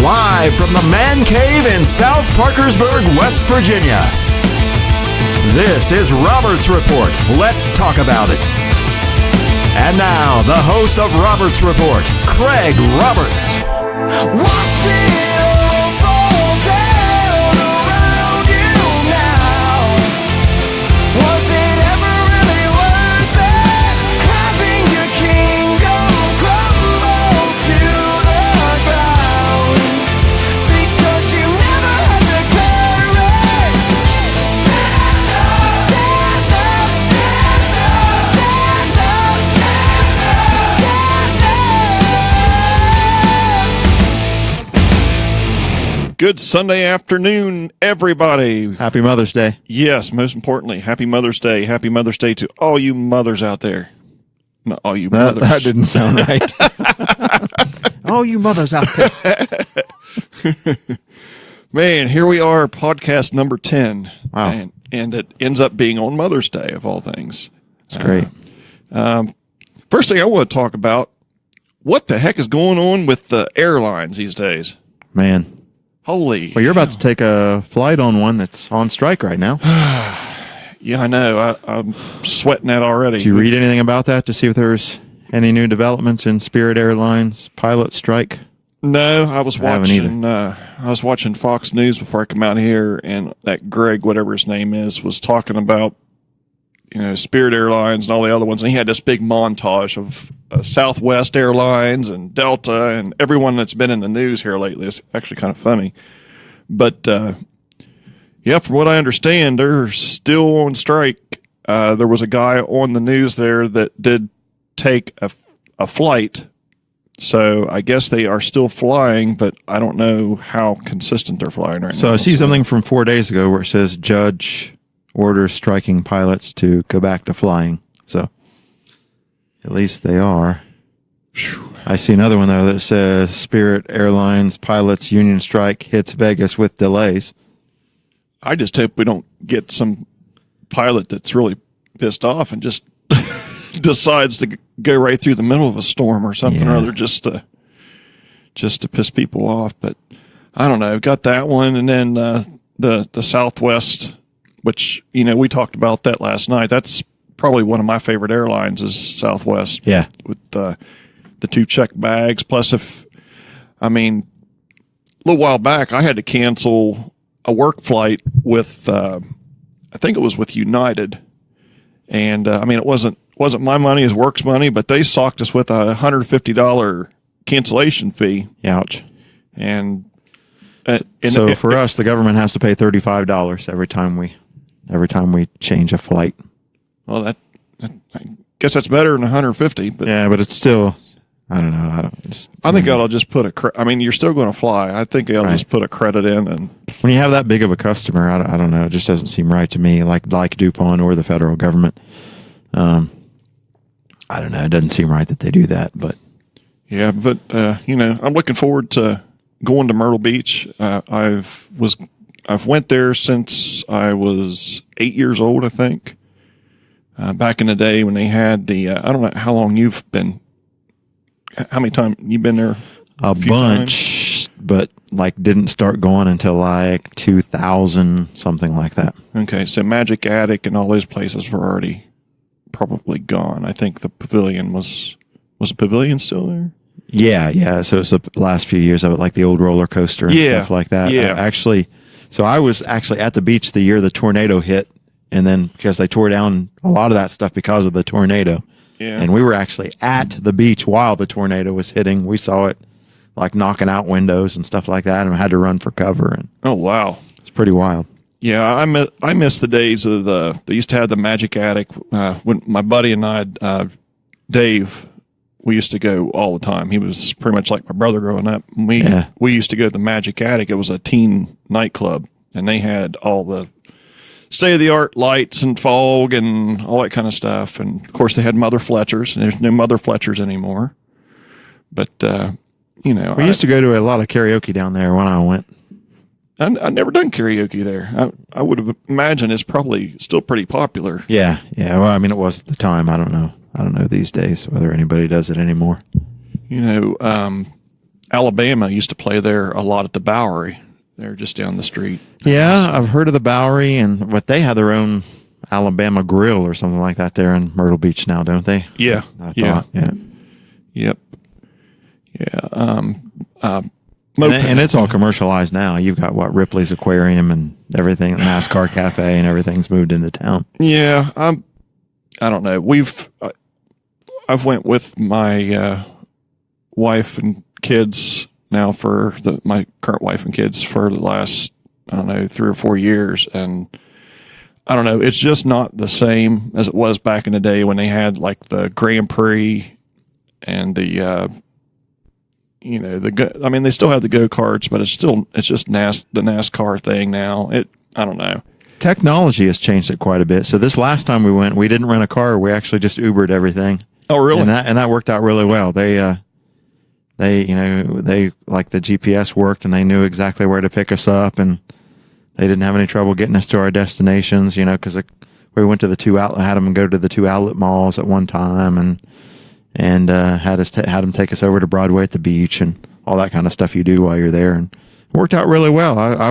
Live from the Man Cave in South Parkersburg, West Virginia. This is Roberts Report. Let's talk about it. And now, the host of Roberts Report, Craig Roberts. Watch it all fall down around you now. Was it ever really worth it? Having your kingdom crumble to the ground because you never had the courage. Stand up, stand up, stand up, stand up, stand up, stand up. Good Sunday afternoon, everybody. Happy Mother's Day. Yes, most importantly, happy Mother's Day. Happy Mother's Day to all you mothers out there. Not all you mothers. That didn't sound right. Oh, you mothers out there. Man, here we are, podcast number 10. Wow. And it ends up being on Mother's Day, of all things. That's great. First thing I want to talk about, what the heck is going on with the airlines these days? Man. Holy. Well, you're about to take a flight on one that's on strike right now. Yeah, I know. I'm sweating that already. Did you read anything about that to see if there's any new developments in Spirit Airlines pilot strike? No, I was haven't watching. I was watching Fox News before I come out here, and that Greg, whatever his name is, was talking about Spirit Airlines and all the other ones, and he had this big montage of Southwest Airlines and Delta and everyone that's been in the news here lately. It's actually kind of funny, but yeah, from what I understand, they're still on strike. There was a guy on the news there that did take a flight. So I guess they are still flying, but I don't know how consistent they're flying right now. So I see something from 4 days ago where it says judge orders striking pilots to go back to flying. So at least they are. I see another one, though, that says Spirit Airlines pilots union strike hits Vegas with delays. I just hope we don't get some pilot that's really pissed off and just decides to go right through the middle of a storm or something or other just to piss people off. But I don't know. Got that one, and then the Southwest, which we talked about that last night. That's probably one of my favorite airlines is Southwest. Yeah, with the 2 check bags. Plus, a little while back I had to cancel a work flight with I think it was with United, and it wasn't my money, it was work's money, but they socked us with a $150 cancellation fee. Ouch. And so for us, the government has to pay $35 every time we change a flight. Well, I guess that's better than $150. But yeah, but it's still, I don't know. I think I'll just put you're still going to fly. I think I'll just put a credit in. And when you have that big of a customer, I don't know. It just doesn't seem right to me. Like DuPont or the federal government. I don't know. It doesn't seem right that they do that, but yeah. But I'm looking forward to going to Myrtle Beach. I've went there since I was 8 years old, I think. Back in the day when they had the I don't know how long you've been. How many times you've been there? A bunch, but didn't start going until 2000, something like that. Okay, so Magic Attic and all those places were already probably gone. I think the Pavilion was the Pavilion still there? Yeah. So it's the last few years of it, like the old roller coaster and stuff like that. Yeah. So I was actually at the beach the year the tornado hit, and then because they tore down a lot of that stuff because of the tornado. Yeah. And we were actually at the beach while the tornado was hitting. We saw it knocking out windows and stuff like that, and I had to run for cover. And oh wow, it's pretty wild. Yeah, I miss the days of they used to have the Magic Attic when my buddy and I, Dave, we used to go all the time. He was pretty much like my brother growing up. We used to go to the Magic Attic. It was a teen nightclub, and they had all the state-of-the-art lights and fog and all that kind of stuff. And, of course, they had Mother Fletcher's, and there's no Mother Fletcher's anymore. But, we used to go to a lot of karaoke down there when I went. I never done karaoke there. I would have imagined it's probably still pretty popular. Yeah. Well, it was at the time. I don't know these days whether anybody does it anymore. Alabama used to play there a lot at the Bowery. They're just down the street. Yeah, I've heard of the Bowery, but they have their own Alabama Grill or something like that there in Myrtle Beach now, don't they? Yeah. I Yeah. thought, yeah. Yep. Yeah. And it's all commercialized now. You've got Ripley's Aquarium and everything, NASCAR Cafe, and everything's moved into town. Yeah. I don't know. I've went with my wife and kids now for my current wife and kids for the last, I don't know, 3 or 4 years. And I don't know, it's just not the same as it was back in the day when they had like the Grand Prix and the, they still have the go-karts, but it's just the NASCAR thing now. I don't know. Technology has changed it quite a bit. So this last time we went, we didn't rent a car. We actually just Ubered everything. Oh, really? And that worked out really well. They like the GPS worked and they knew exactly where to pick us up, and they didn't have any trouble getting us to our destinations, because we went to had them go to the 2 outlet malls at one time, and had them take us over to Broadway at the beach and all that kind of stuff you do while you're there, and it worked out really well. I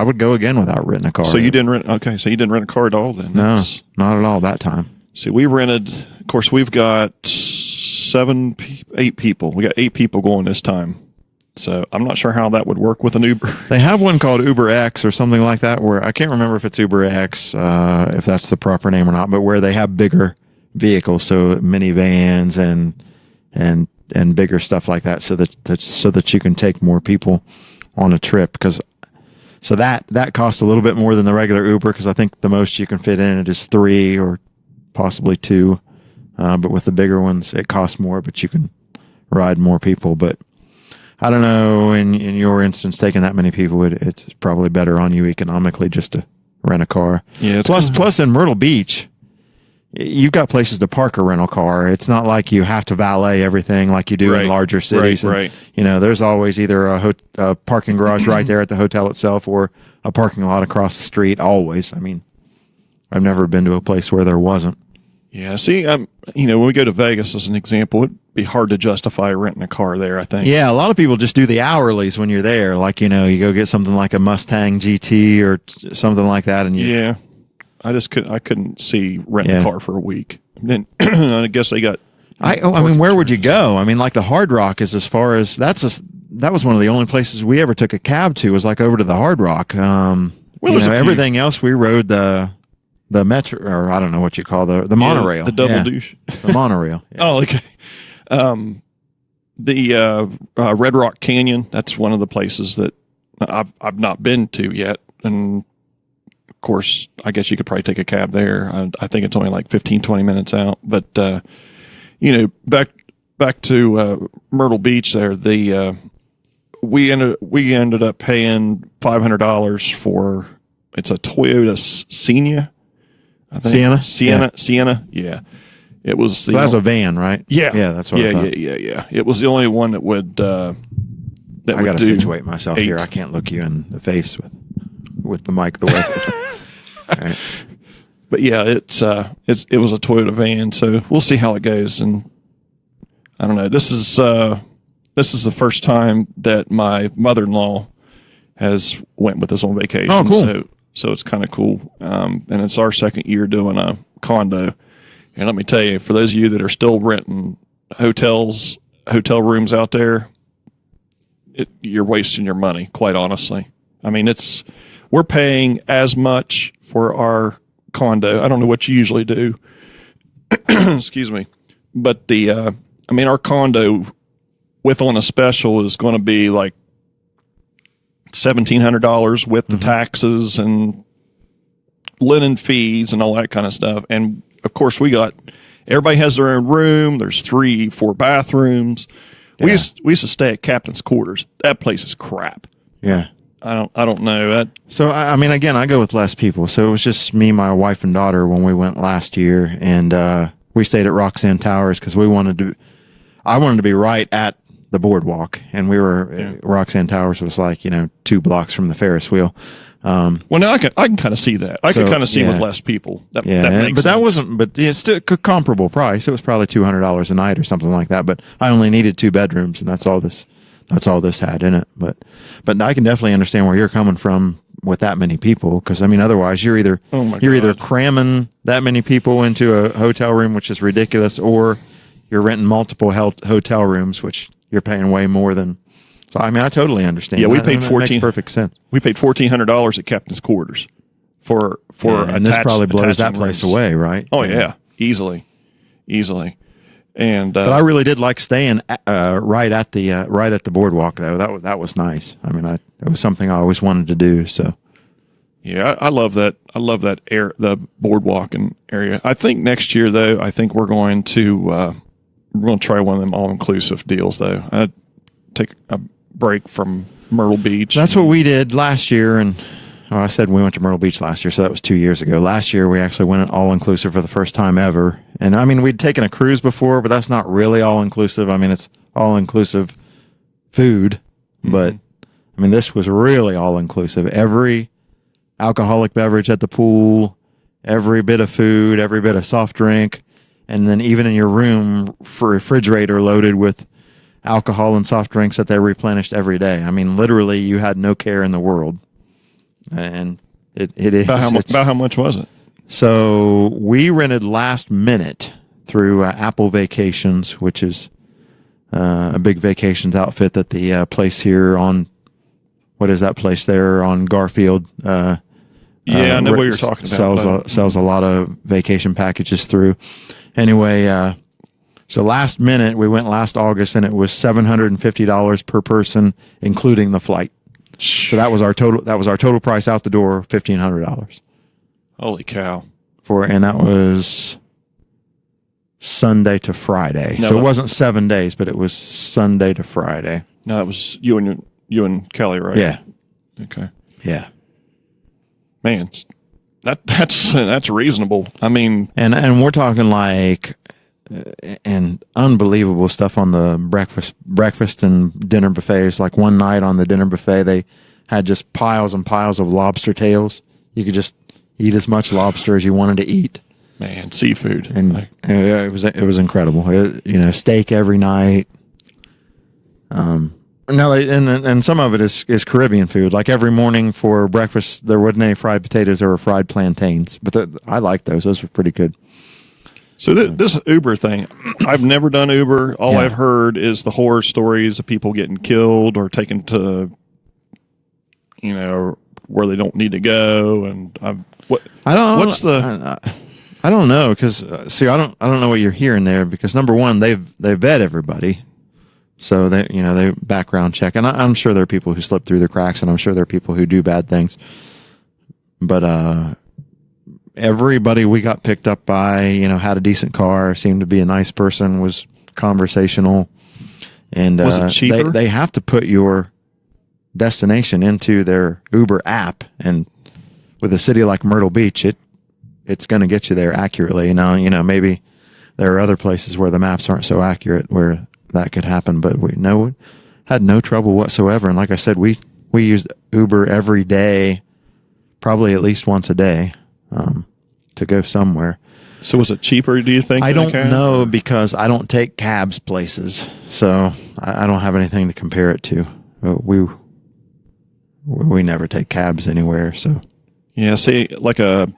would go again without renting a car. So you didn't rent a car at all then? No, not at all that time. See, we rented, of course, we've got 8 people. We got 8 people going this time. So I'm not sure how that would work with an Uber. They have one called Uber X or something like that, where I can't remember if it's Uber X, if that's the proper name or not, but where they have bigger vehicles, so minivans and bigger stuff like that, so that you can take more people on a trip. So that costs a little bit more than the regular Uber, because I think the most you can fit in it is 3 or possibly 2. But with the bigger ones, it costs more, but you can ride more people. But I don't know, in your instance, taking that many people, it's probably better on you economically just to rent a car. Yeah. Plus in Myrtle Beach, you've got places to park a rental car. It's not like you have to valet everything like you do in larger cities. Right. There's always either a parking garage right there at the hotel itself or a parking lot across the street. Always. I mean, I've never been to a place where there wasn't. Yeah. See, when we go to Vegas as an example, it'd be hard to justify renting a car there, I think. Yeah, a lot of people just do the hourlies when you're there. Like, you go get something like a Mustang GT or something like that. And yeah. I couldn't see renting a car for a week. And then I guess they got. I mean, where would you go? I mean, like the Hard Rock is as far as that was one of the only places we ever took a cab to, was like over to the Hard Rock. Everything else we rode the metro, or I don't know what you call the monorail, the double douche, the monorail. Yeah. Oh, okay. The Red Rock Canyon. That's one of the places that I've not been to yet, and of course, I guess you could probably take a cab there. I think it's only like 15-20 minutes out. But back to Myrtle Beach there. We ended up paying $500 for, it's a Toyota Sienna. I think. Sienna. Yeah. It was. So that's a van, right? Yeah. Yeah, that's what I thought. Yeah. It was the only one that would. I got to situate myself 8. here. I can't look you in the face with the mic the way. All right. But yeah, it was a Toyota van, so we'll see how it goes. And I don't know. This is the first time that my mother-in-law has went with us on vacation. Oh, cool. So it's kind of cool. And it's our second year doing a condo. And let me tell you, for those of you that are still renting hotel rooms out there, you're wasting your money, quite honestly. I mean, we're paying as much for our condo. I don't know what you usually do. Excuse me. But our condo with on a special is going to be like $1,700 with the taxes and linen fees and all that kind of stuff. And of course, everybody has their own room. There's 3-4 bathrooms. Yeah. We used to stay at Captain's Quarters. That place is crap. Yeah. I don't know. So, I mean, again, I go with less people. So it was just me, my wife, and daughter when we went last year. And we stayed at Roxanne Towers because I wanted to be right at the boardwalk. And Roxanne Towers was like, 2 blocks from the Ferris wheel. Well, now I can kind of see that. I can kind of see with less people. That makes sense. It's still a comparable price. It was probably $200 a night or something like that. But I only needed 2 bedrooms, and that's all this That's all this had in it. But I can definitely understand where you're coming from with that many people, because I mean, otherwise you're either either cramming that many people into a hotel room, which is ridiculous, or you're renting multiple hotel rooms, which you're paying way more than. So I mean, I totally understand. Yeah, we paid that makes perfect sense. We paid $1,400 at Captain's Quarters for and this probably blows that attaching place rooms. away, right? Oh yeah, easily. And But I really did like staying right at the boardwalk, though. That was nice. I mean, it was something I always wanted to do. So yeah, I love that. I love that the boardwalk and area. I think next year, though, I think we're going to try one of them all inclusive deals. Though I'd take a break from Myrtle Beach. that's what we did last year, and I said we went to Myrtle Beach last year, so that was 2 years ago. Last year, we actually went all inclusive for the first time ever. And I mean, we'd taken a cruise before, but that's not really all inclusive. I mean, it's all inclusive food, but I mean, this was really all inclusive. Every alcoholic beverage at the pool, every bit of food, every bit of soft drink, and then even in your room, for refrigerator loaded with alcohol and soft drinks that they replenished every day. I mean, literally, you had no care in the world. And it is. About how much was it? So we rented last minute through Apple Vacations, which is a big vacations outfit that the place here on, what is that place there on Garfield? Yeah, I know what you're talking about. Sells a lot of vacation packages through. Anyway, so last minute, we went last August, and it was $750 per person, including the flight. So that was our total. That was our total price out the door, $1,500. Holy cow! And that was Sunday to Friday. No, so it wasn't 7 days, but it was Sunday to Friday. No, it was you and Kelly, right? Yeah. Okay. Yeah. Man, that's reasonable. I mean, And we're talking like and unbelievable stuff on the breakfast and dinner buffets. Like one night on the dinner buffet, they had just piles and piles of lobster tails. You could just eat as much lobster as you wanted to eat. man, seafood. And it was incredible. Steak every night. And some of it is Caribbean food. Like every morning for breakfast, there wasn't any fried potatoes. There were fried plantains. But I liked those. Those were pretty good. So this Uber thing, I've never done Uber. All Yeah. I've heard is the horror stories of people getting killed or taken to, where they don't need to go. And I don't. What's the? I don't know, because I don't know what you're hearing there, because number one, they vet everybody, so they background check, and I'm sure there are people who slip through the cracks, and I'm sure there are people who do bad things, but everybody we got picked up by, had a decent car, seemed to be a nice person, was conversational, and Was it cheaper? They have to put your destination into their Uber app, and with a city like Myrtle Beach, it's going to get you there accurately. Now, maybe there are other places where the maps aren't so accurate where that could happen, but we had no trouble whatsoever. And like I said, we used Uber every day, probably at least once a day, to go somewhere. So was it cheaper? Do you think? I than a don't cab? know, because I don't take cabs places, so I don't have anything to compare it to. We never take cabs anywhere, so. Yeah, see, like a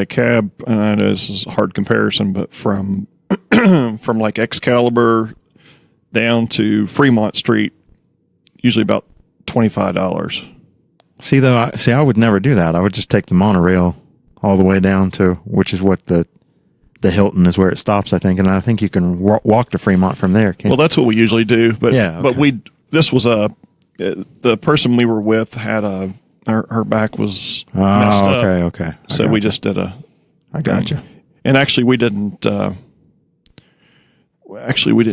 cab, and I know this is a hard comparison, but from from like Excalibur down to Fremont Street, usually about $25. See, I would never do that. I would just take the monorail all the way down to, which is what the Hilton is where it stops, I think, and I think you can walk to Fremont from there. Well, that's what we usually do, but Yeah, okay. but this was the person we were with had her back was messed up. Okay. So we just did I gotcha. and actually we didn't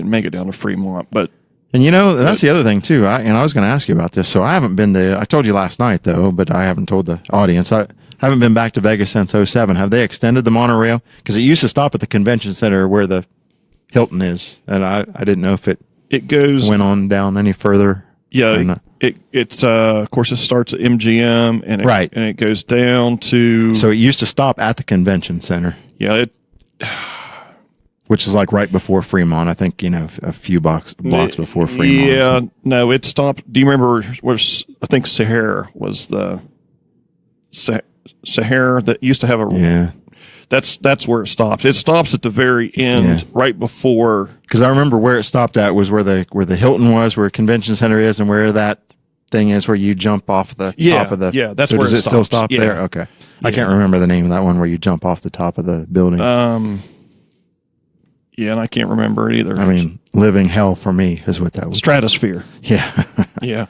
make it down to Fremont, but And that's the other thing too. I was going to ask you about this. So I haven't been to. I told you last night though, but I haven't told the audience. I haven't been back to Vegas since '07. Have they extended the monorail? Because it used to stop at the convention center where the Hilton is, and I didn't know if it goes went on down any further. Yeah, it's of course it starts at MGM and Right. and it goes down to So it used to stop at the convention center. yeah which is like right before Fremont. I think, a few blocks before Fremont. Yeah, no, it stopped. Do you remember where I think Sahara was the Sahara that used to have a Yeah. That's where it stops. It stops at the very end, Yeah. right before. Because I remember where it stopped at was where the Hilton was, where Convention Center is, and where that thing is where you jump off the top of the. Yeah, that's so where does it it still stops. stop Yeah. there? Okay, I can't remember the name of that one where you jump off the top of the building. Yeah, and I can't remember it either. I mean, living hell for me is what that was. Stratosphere. Yeah. Yeah.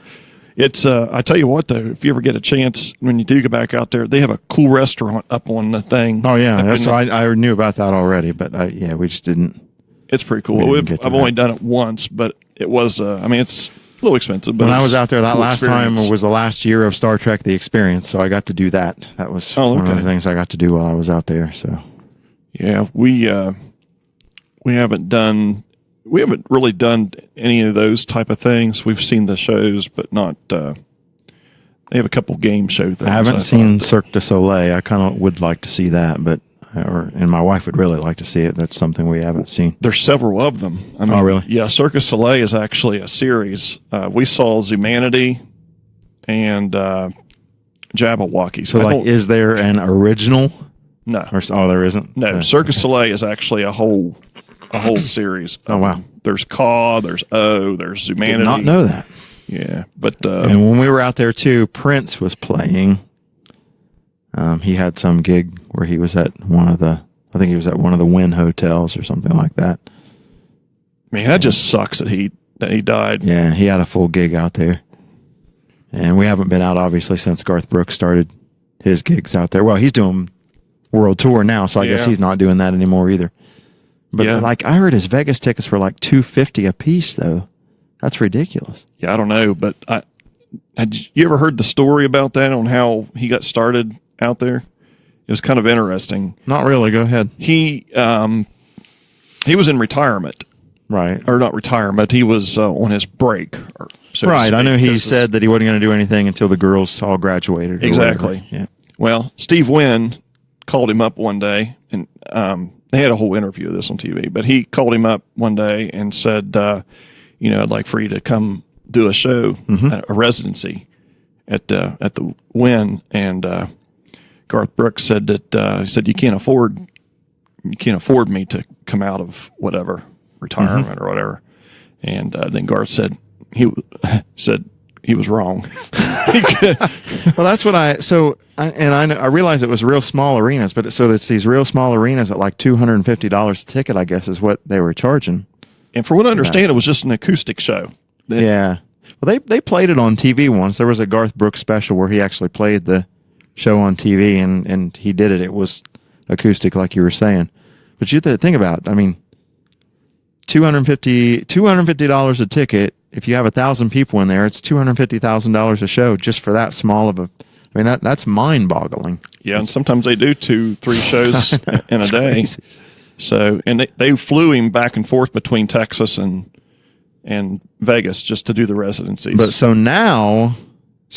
It's I tell you what though, if you ever get a chance when you do go back out there, they have a cool restaurant up on the thing. Oh yeah, Up in so I knew about that already, but we just didn't. it's pretty we cool. didn't get to I've only that. done it once, but it was I mean it's a little expensive, but When I it's was out there that cool last time experience. was the last year of Star Trek: The Experience, so I got to do that. That was one of okay. the things I got to do while I was out there. So Yeah, we haven't really done any of those type of things. We've seen the shows, but not. They have a couple game show things. I haven't seen thought. Cirque du Soleil. I kind of would like to see that, but and my wife would really like to see it. That's something we haven't seen. There's several of them. I mean, Oh, really? Yeah, Circus Soleil is actually a series. We saw Zumanity and Jabberwocky. So, like, is there an original? no, Or there isn't. no. Circus Soleil is actually a whole series. Oh, wow. There's Caw, there's O, there's Zumanity. Did not know that. Yeah, but And when we were out there too, Prince was playing. He had some gig where he was at I think he was at one of the Wynn hotels or something like that. I mean that just sucks that he died. Yeah, he had a full gig out there. And we haven't been out obviously since Garth Brooks started his gigs out there. Well, he's doing world tour now, so I guess Yeah. he's not doing that anymore either. But Yeah. like I heard his Vegas tickets were like $250 a piece though. That's ridiculous. Yeah, I don't know, but had you ever heard the story about that on how he got started out there? It was kind of interesting. Not really. Go ahead. He was in retirement, Right. or not retirement. He was on his break, or so to Right. I speak, know he because said that he wasn't going to do anything until the girls all graduated. or Exactly. whatever. Yeah. Well, Steve Wynn called him up one day, and they had a whole interview of this on TV. But he called him up one day and said, "I'd like for you to come do a show, a residency at the Wynn." And Garth Brooks said that he said you can't afford me to come out of whatever retirement or whatever. And then Garth said he was wrong. Well, that's what I realized it was real small arenas, but so it's these real small arenas at like $250 a ticket, I guess, is what they were charging. And for what I understand, it was just an acoustic show. Yeah. Well, they played it on TV once. There was a Garth Brooks special where he actually played the show on TV, and he did it. It was acoustic, like you were saying. But you think about it. I mean, $250 a ticket. If you have 1,000 people in there, it's $250,000 a show just for that small of a. I mean, that's mind-boggling. Yeah, and sometimes they do 2-3 shows in a It's day. crazy. So, and they flew him back and forth between Texas and Vegas just to do the residencies. But so now,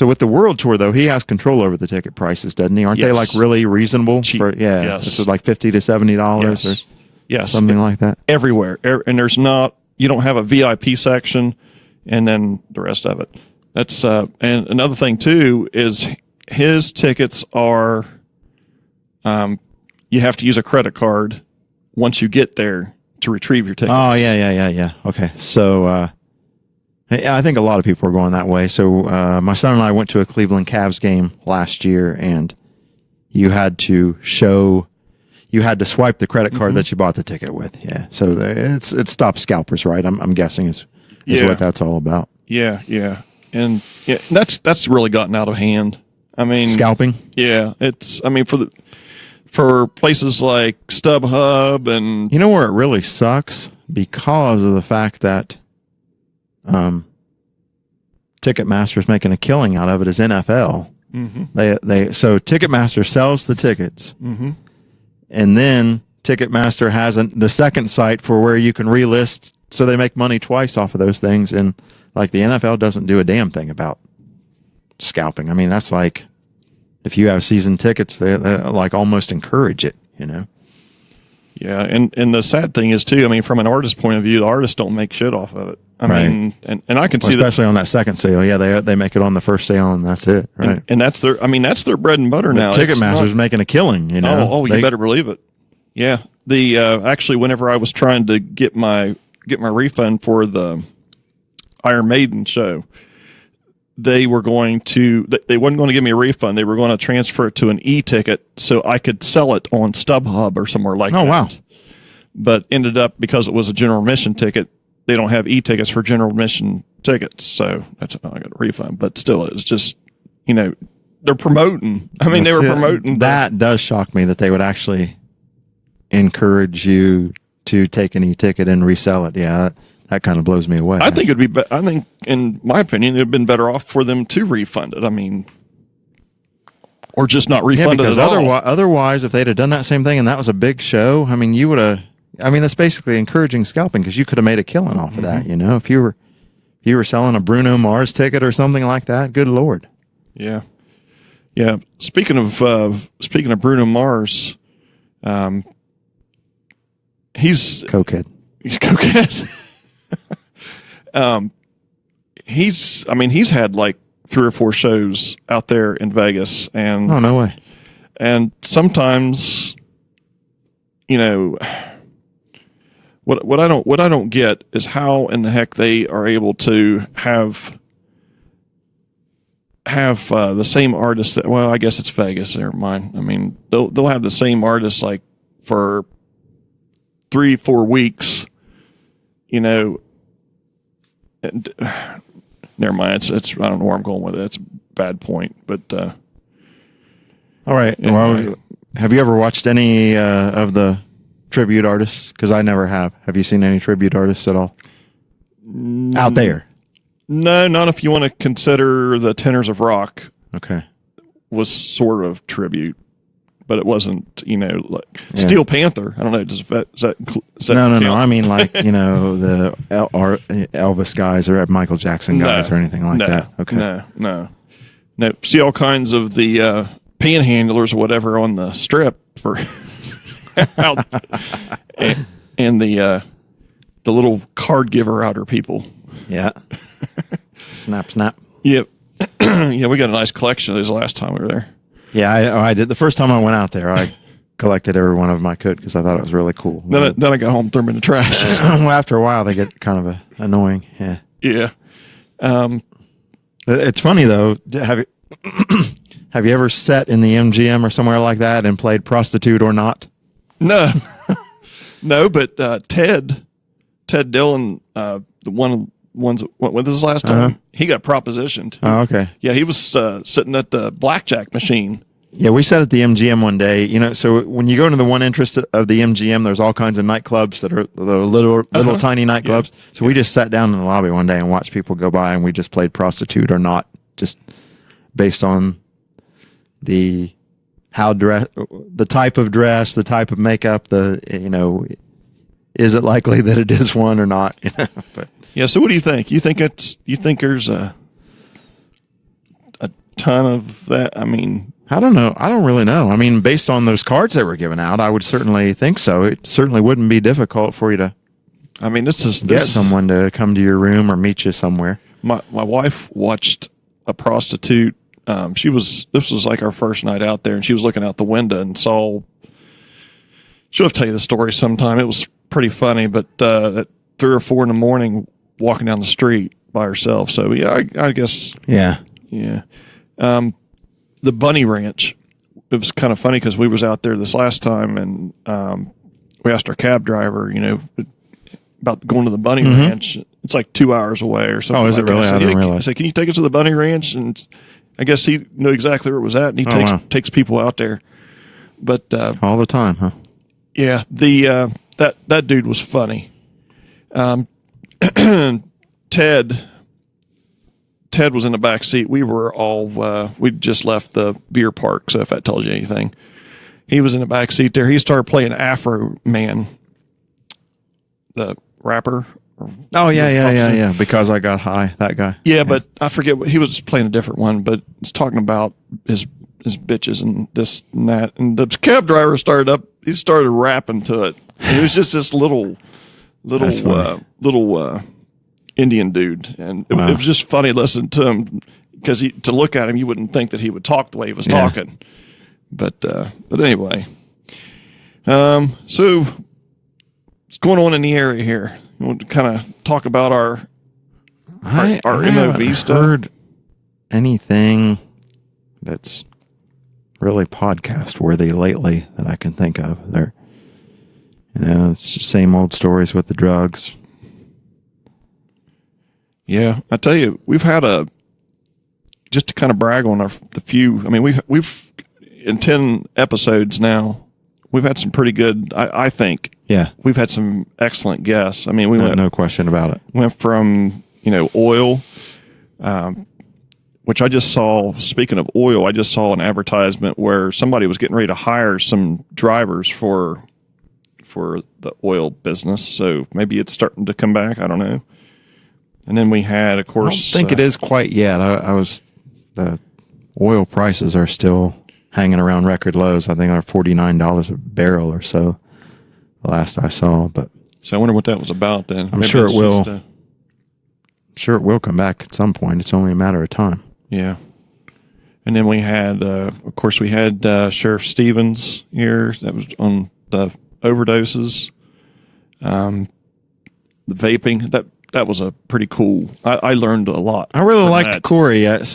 with the world tour though, he has control over the ticket prices, doesn't he? Aren't they Yes. like really reasonable? Cheap. Yeah, Yes. this is like $50 to $70 or yes, something like that. everywhere. And there's not, you don't have a VIP section, and then the rest of it. That's and another thing too is his tickets are, you have to use a credit card once you get there to retrieve your tickets. Oh yeah. Okay, so I think a lot of people are going that way. So my son and I went to a Cleveland Cavs game last year, and you had to swipe the credit card that you bought the ticket with. Yeah, so it stops scalpers, right? I'm guessing is Yeah. what that's all about. Yeah, and that's really gotten out of hand. I mean, Scalping. Yeah, for places like StubHub and You know where it really sucks? Because of the fact that Ticketmaster's making a killing out of it is NFL. So Ticketmaster sells the tickets, and then Ticketmaster has the second site for where you can relist, so they make money twice off of those things. And like the NFL doesn't do a damn thing about scalping. I mean, that's like if you have season tickets, they like almost encourage it. Yeah, and the sad thing is too. I mean, from an artist point of view, the artists don't make shit off of it. I Right. mean, and I can Well, see that. especially on that second sale. Yeah, they make it on the first sale, and that's it. Right. And that's their. I mean, that's their bread and butter now. It's Ticketmaster's not- making a killing. You know. Oh, you They- better believe it. Yeah. The actually, whenever I was trying to get my refund for the Iron Maiden show, they were going to. They wasn't going to give me a refund. They were going to transfer it to an e-ticket so I could sell it on StubHub or somewhere like that. Oh, wow. But ended up, because it was a general admission ticket, they don't have e-tickets for general admission tickets. So that's how I got a refund. But still, it's just, they're promoting. I mean, they were promoting That does shock me that they would actually encourage you to take an e-ticket and resell it. Yeah, that kind of blows me away. I think it'd be. I think, in my opinion, it'd been better off for them to refund it. I mean, or just not Yeah, refund it because at all. otherwise, if they'd have done that same thing and that was a big show, I mean, you would have. I mean, that's basically encouraging scalping because you could have made a killing off of that. If you were selling a Bruno Mars ticket or something like that. Good Lord. Yeah, yeah. Speaking of Bruno Mars, he's Cokehead. cokehead. He's had like 3 or 4 shows out there in Vegas, and Oh, no way. and sometimes, what I don't get is how in the heck they are able to have the same artists that, well, I guess it's Vegas, never mind. I mean, they'll have the same artists like for 3-4 weeks, and never mind. It's I don't know where I'm going with it. It's a bad point, but All right. Yeah. Well, have you ever watched any of the tribute artists? Because I never have. Have you seen any tribute artists at all? Out there. no, not if you want to consider the Tenors of Rock Okay. was sort of tribute, but it wasn't, like Steel Panther. I don't know. Does that No. count? I mean, like, the Elvis guys or Michael Jackson guys or anything like that. Okay. No. See all kinds of the panhandlers or whatever on the strip for out, and the little card giver outer people. Yeah. Snap. Yep. Yeah, we got a nice collection of those last time we were there. Yeah, I did. The first time I went out there, I collected every one of them I could because I thought it was really cool. Then I got home, threw them in the trash. After a while, they get kind of annoying. Yeah. Yeah. It's funny though. Have you ever sat in the MGM or somewhere like that and played prostitute or not? No, no, but Ted Dillon, the ones that went with us last time, he got propositioned. Oh, okay. Yeah, he was sitting at the blackjack machine. Yeah, we sat at the MGM one day. So when you go into the one interest of the MGM, there's all kinds of nightclubs that are little tiny nightclubs. Yeah. So we just sat down in the lobby one day and watched people go by, and we just played prostitute or not, just based on the type of dress, the type of makeup, is it likely that it is one or not? But yeah. So what do you think? You think there's a ton of that? I mean, I don't know. I don't really know. I mean, based on those cards that were given out, I would certainly think so. It certainly wouldn't be difficult for you to get someone to come to your room or meet you somewhere. My wife watched a prostitute. This was like our first night out there, and she was looking out the window and saw. She'll have to tell you the story sometime. It was pretty funny, but at 3 or 4 in the morning, walking down the street by herself. So yeah, I guess Yeah. yeah. The Bunny Ranch. It was kind of funny because we was out there this last time, and we asked our cab driver, about going to the Bunny Ranch. It's like 2 hours away or something. Oh, is it really? I didn't realize. I said, can you take us to the Bunny Ranch? And I guess he knew exactly where it was at, and he takes people out there. But all the time, huh? yeah, that dude was funny. Ted was in the back seat. We were all we'd just left the beer park, so if that tells you anything. He was in the back seat there. He started playing Afro Man, the rapper. Oh yeah. Because I got high. That guy. Yeah, but I forget what he was playing a different one, but it's talking about his bitches and this and that. And the cab driver started rapping to it. He was just this little That's funny. Indian dude, and it was just funny listening to him because to look at him, you wouldn't think that he would talk the way he was talking. But anyway, so what's going on in the area here? You want to kind of talk about our I MOV haven't stuff? heard anything that's really podcast worthy lately that I can think of. It's the same old stories with the drugs. Yeah, I tell you, we've had just to kind of brag on the few. I mean, we've in 10 episodes now, we've had some pretty good. I think. Yeah, We've had some excellent guests. I mean, no question about it. went from oil, which I just saw. Speaking of oil, I just saw an advertisement where somebody was getting ready to hire some drivers for the oil business. So maybe it's starting to come back. I don't know. And then we had, of I course, don't think it is quite yet. The oil prices are still hanging around record lows. I think are $49 a barrel or so. The last I saw, but So I wonder what that was about. Then I'm Maybe sure it's it will. just, sure it will come back at some point. It's only a matter of time. yeah. And then we had, of course, Sheriff Stevens here. That was on the overdoses, the vaping. That was a pretty cool. I learned a lot. I really from liked that. Corey. I'd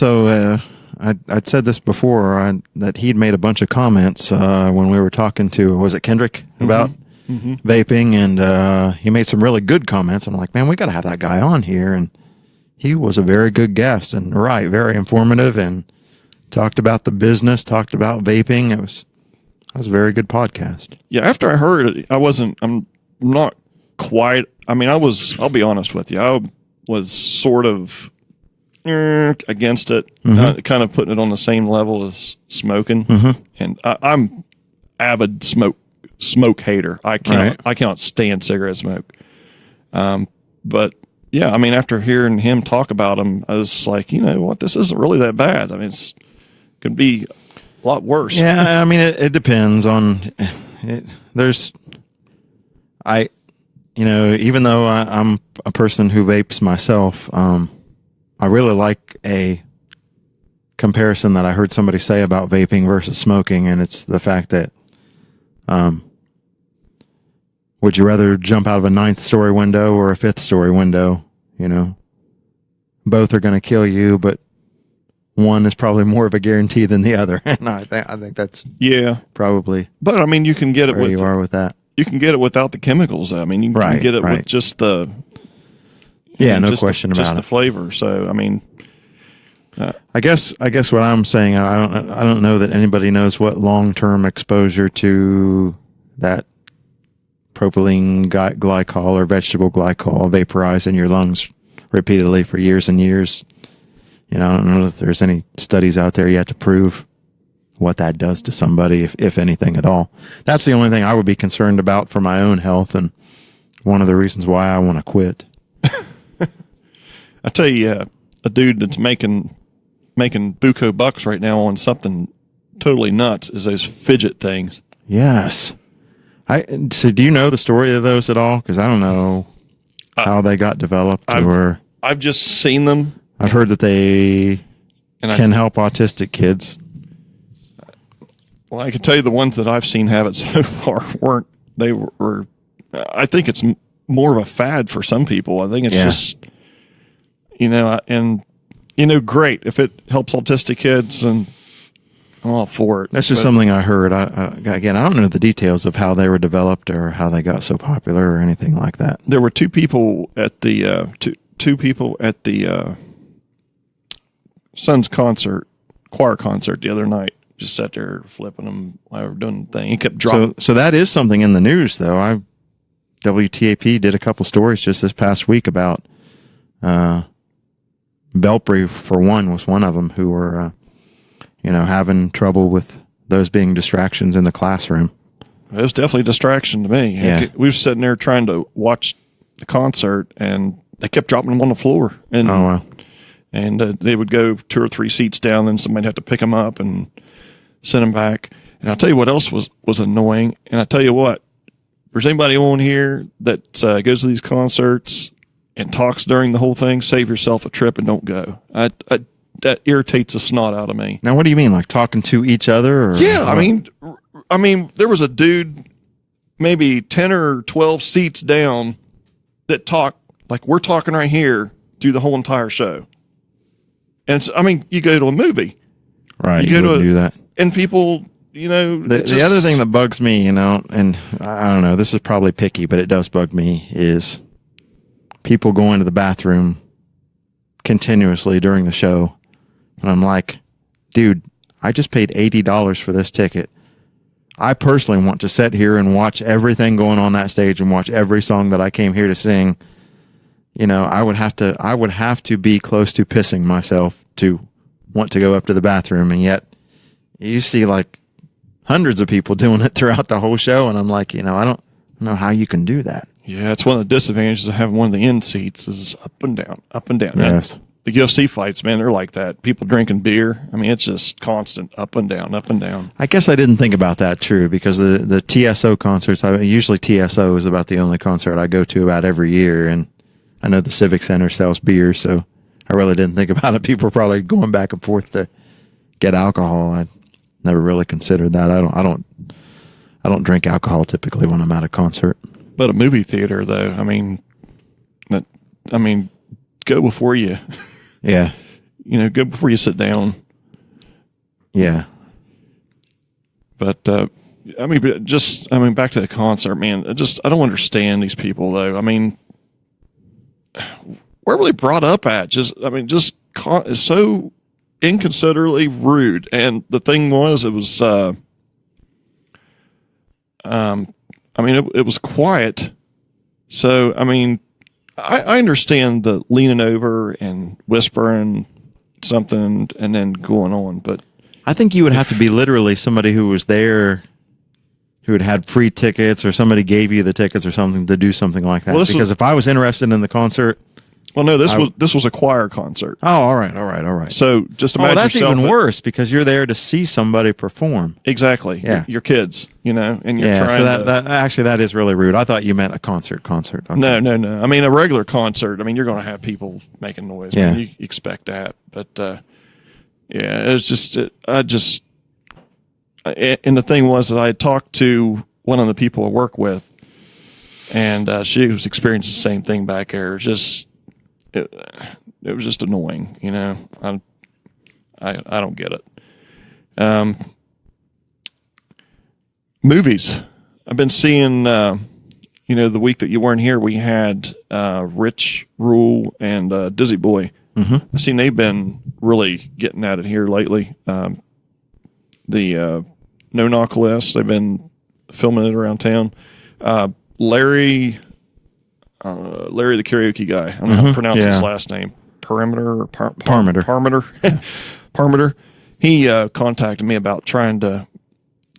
said this before that he'd made a bunch of comments when we were talking to, was it Kendrick, about vaping, and he made some really good comments. I'm like, man, we got to have that guy on here, and he was a very good guest and very informative, and talked about the business, talked about vaping. It was a very good podcast. Yeah, after I heard it, I'm not quite. I mean, I'll be honest with you. I was sort of against it, kind of putting it on the same level as smoking. And I'm avid smoke hater. I cannot stand cigarette smoke. But yeah, I mean, after hearing him talk about them, I was like, you know what, this isn't really that bad. I mean, it could be a lot worse. Yeah, I mean, it depends on it. Even though I'm a person who vapes myself, I really like a comparison that I heard somebody say about vaping versus smoking, and it's the fact that, would you rather jump out of a 9th-story window or a 5th-story window? Both are going to kill you, but one is probably more of a guarantee than the other, and I think that's probably But I mean, you can get it where you are with that. You can get it without the chemicals. I mean, you can get it with just the no question about just the it. flavor. So I mean, I guess what I'm saying, I don't know that anybody knows what long-term exposure to that propylene glycol or vegetable glycol vaporized in your lungs repeatedly for years and years. I don't know if there's any studies out there yet to prove what that does to somebody, if anything at all. That's the only thing I would be concerned about for my own health, and one of the reasons why I want to quit. I tell you, a dude that's making buco bucks right now on something totally nuts is those fidget things. Yes. So do you know the story of those at all? Because I don't know how they got developed. I've just seen them. I've heard that they can help autistic kids. Well, I can tell you the ones that I've seen have it so far weren't. They were. I think it's more of a fad for some people. I think it's just, great if it helps autistic kids, and I'm all for it. That's just something I heard. Again, I don't know the details of how they were developed or how they got so popular or anything like that. There were two people at the son's choir concert the other night. Just sat there flipping them while we were doing the thing. He kept dropping. So that is something in the news, though. WTAP did a couple stories just this past week about Belpre, for one, was one of them who were, having trouble with those being distractions in the classroom. It was definitely a distraction to me. Yeah. We were sitting there trying to watch the concert, and they kept dropping them on the floor. And, Oh, wow. And they would go 2 or 3 seats down, and somebody'd have to pick them up and send them back. And I'll tell you what else was annoying. And I tell you what, there's anybody on here that goes to these concerts and talks during the whole thing, save yourself a trip and don't go. That irritates the snot out of me. Now, what do you mean? Like talking to each other? Or Yeah, I mean, there was a dude maybe 10 or 12 seats down that talked like we're talking right here through the whole entire show. And I mean, you go to a movie. Right, You you go would to do that. And people, you know. The other thing that bugs me, you know, and I don't know, this is probably picky, but it does bug me, is people going to the bathroom continuously during the show. And I'm like, dude, I just paid $80 for this ticket. I personally want to sit here and watch everything going on that stage and watch every song that I came here to sing. You know, I would have to be close to pissing myself to want to go up to the bathroom, and yet you see like hundreds of people doing it throughout the whole show, and I'm like, you know, I don't know how you can do that. Yeah, it's one of the disadvantages of having one of the end seats is up and down, up and down. Yes. And the UFC fights, man, they're like that. People drinking beer. I mean, it's just constant up and down, up and down. I guess I didn't think about that, true, because the TSO concerts, usually TSO is about the only concert I go to about every year, and I know the Civic Center sells beer, so I really didn't think about it. People are probably going back and forth to get alcohol. I never really considered that. I don't drink alcohol typically when I'm at a concert. But a movie theater, though, I mean, go before you, Yeah. go before you sit down. Yeah. But back to the concert, man. I don't understand these people, though. I mean, where were they brought up at? It's so inconsiderately rude. And the thing was, it was, it was quiet. So, I mean, I understand the leaning over and whispering something and then going on, but I think you would have to be literally somebody who was there, who had free tickets, or somebody gave you the tickets or something to do something like that. Well, because if I was interested in the concert, well, no, this was a choir concert. oh, all right. So just imagine That's yourself even worse because you're there to see somebody perform. Exactly. Yeah. Your kids, and you're Yeah, trying so to. that is really rude. I thought you meant a concert. Okay. No. I mean, a regular concert. I mean, you're going to have people making noise. Yeah. I mean, you expect that, but it's just. And the thing was that I had talked to one of the people I work with, and she was experiencing the same thing back there. It was just annoying, I don't get it. Movies. I've been seeing, the week that you weren't here, we had Rich Rule and Dizzy Boy. Mm-hmm. I've seen they've been really getting at it here lately. The No Knock List, they've been filming it around town. Larry the karaoke guy. I don't know how to pronounce his last name. Parmenter. Parmenter. He contacted me about trying to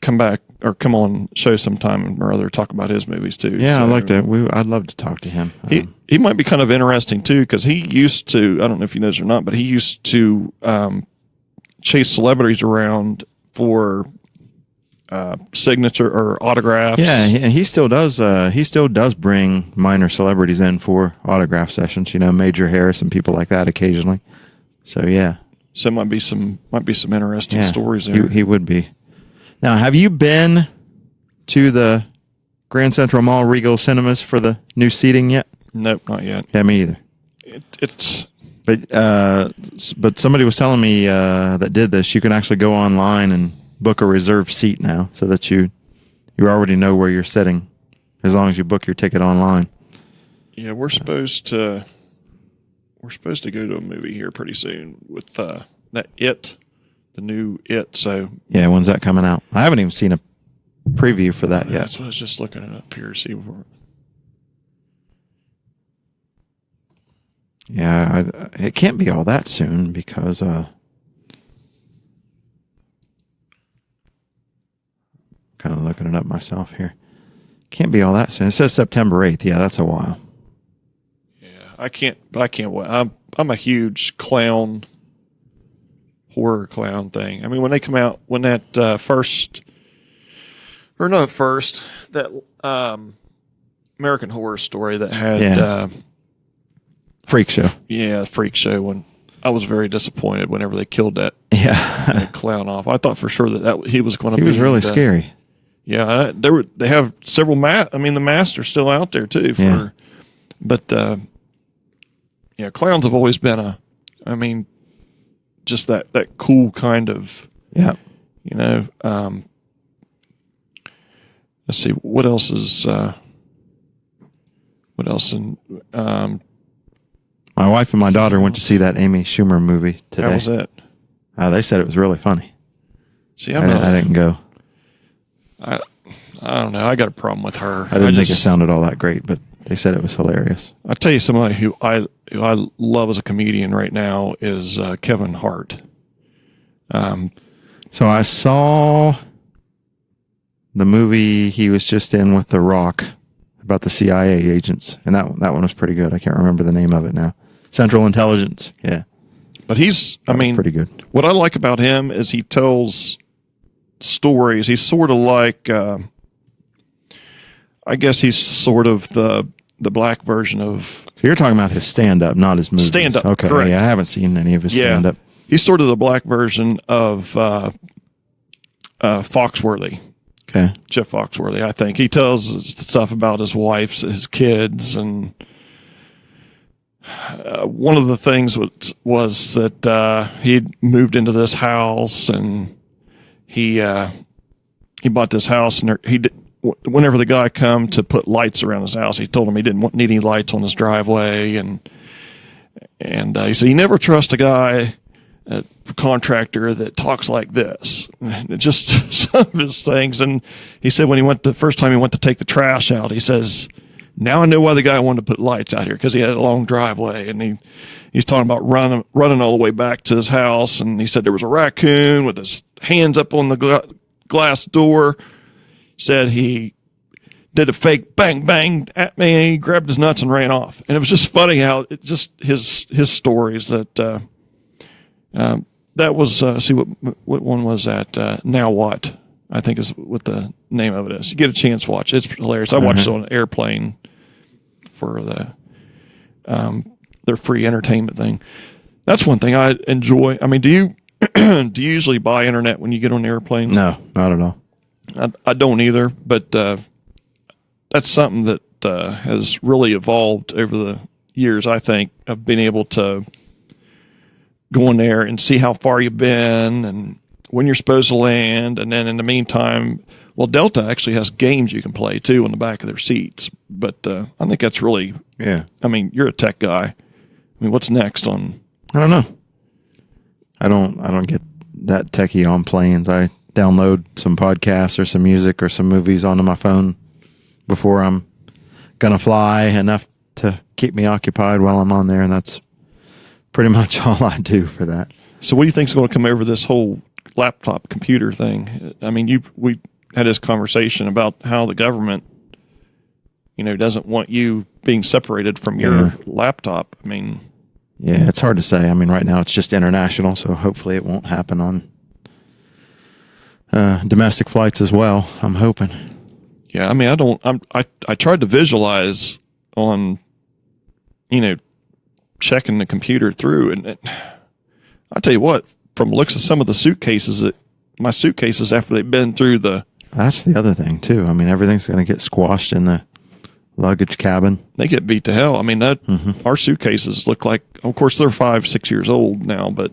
come back or come on show sometime or other, talk about his movies too. Yeah, so, I'd like to. I'd love to talk to him. He might be kind of interesting too, because he used to, I don't know if you know this or not, but he used to chase celebrities around for signature or autographs. Yeah, and he still does. He still does bring minor celebrities in for autograph sessions. Major Harris and people like that occasionally. So yeah, so might be some interesting stories there. He would be. Now, have you been to the Grand Central Mall Regal Cinemas for the new seating yet? Nope, not yet. Yeah, me either. It's. But somebody was telling me that did this. You can actually go online and book a reserved seat now, so that you already know where you're sitting, as long as you book your ticket online. Yeah, we're supposed to go to a movie here pretty soon with the new It. So yeah, when's that coming out? I haven't even seen a preview for that yet. That's what I was just looking it up here to see before. Yeah, it can't be all that soon because kind of looking it up myself here. Can't be all that soon. It says September 8th. Yeah, that's a while. Yeah, I can't wait. I'm a huge horror clown thing. I mean, when they come out, when that first or no, first that American Horror Story that had Yeah. Freak show. Freak Show. When I was very disappointed whenever they killed that Yeah. clown off. I thought for sure that he was going to. He was really scary. Yeah, they have several the masks are still out there too. But clowns have always been just that cool kind of. Yeah. Let's see what else is. What else in? My wife and my daughter went to see that Amy Schumer movie today. How was that? They said it was really funny. See, I didn't go. I don't know. I got a problem with her. I didn't think it sounded all that great, but they said it was hilarious. I'll tell you somebody who I love as a comedian right now is Kevin Hart. So I saw the movie he was just in with The Rock about the CIA agents, and that one was pretty good. I can't remember the name of it now. Central Intelligence. Yeah. But he's pretty good. What I like about him is he tells stories. He's sort of like I guess he's sort of the black version of. So you're talking about his stand-up, not his movies. Stand-up, okay. correct. Yeah, I haven't seen any of his stand-up. He's sort of the black version of Foxworthy. Okay. Jeff Foxworthy, I think. He tells stuff about his wife, his kids, and one of the things was that he'd moved into this house, and he bought this house, and whenever the guy come to put lights around his house, he told him he didn't need any lights on his driveway, and he said, "You never trust a guy, a contractor that talks like this." And just some of his things. And he said when the first time he went to take the trash out, he says, "Now I know why the guy wanted to put lights out here, because he had a long driveway." And he's talking about running all the way back to his house. And he said there was a raccoon with his hands up on the glass door. Said he did a fake bang bang at me, grabbed his nuts and ran off. And it was just funny how it just his stories that that was see what one was that Now What, I think is what the name of it is. You get a chance to watch it. It's hilarious. I watched it on an airplane for their free entertainment thing. That's one thing I enjoy. I mean, do you usually buy internet when you get on an airplane? No, not at all. I don't either, but that's something that has really evolved over the years, I think, of being able to go in there and see how far you've been and when you're supposed to land. And then in the meantime, Delta actually has games you can play too on the back of their seats. But I think that's really, I mean, you're a tech guy. I mean, what's next on? I don't know. I don't get that techie on planes. I download some podcasts or some music or some movies onto my phone before I'm gonna fly, enough to keep me occupied while I'm on there, and that's pretty much all I do for that. So what do you think is going to come over this whole laptop computer thing? I mean, we had this conversation about how the government, doesn't want you being separated from your laptop. I mean, yeah, it's hard to say. I mean, right now it's just international, so hopefully it won't happen on domestic flights as well. I'm hoping. Yeah, I mean, I tried to visualize on, checking the computer through, and I tell you what, from looks of some of the suitcases, my suitcases after they've been through that's the other thing too. I mean, everything's going to get squashed in the luggage cabin. They get beat to hell. I mean, our suitcases look like, of course, they're 5-6 years old now, but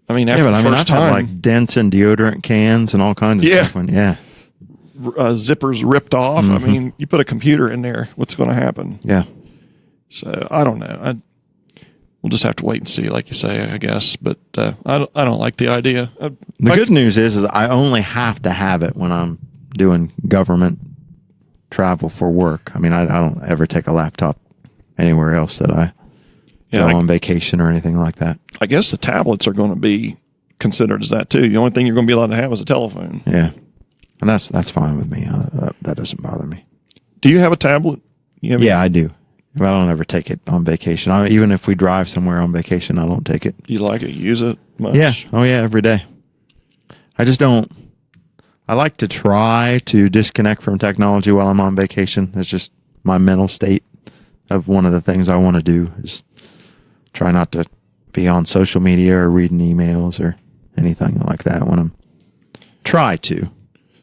I mean, after the first time, I've had like dents in deodorant cans and all kinds of stuff. Zippers ripped off. I mean, you put a computer in there, what's going to happen? Yeah. So I don't know. We'll just have to wait and see, like you say, I guess. But I don't like the idea. The good news is I only have to have it when I'm doing government travel for work. I mean, I don't ever take a laptop anywhere else that I go on vacation or anything like that. I guess the tablets are going to be considered as that too. The only thing you're going to be allowed to have is a telephone. Yeah, and that's fine with me. That doesn't bother me. Do you have a tablet? Yeah, I do. But I don't ever take it on vacation. Even if we drive somewhere on vacation, I don't take it. You like it? You use it much? Yeah. Oh, yeah, every day. I just don't I like to try to disconnect from technology while I'm on vacation. It's just my mental state of one of the things I want to do is try not to be on social media or reading emails or anything like that when I'm try to.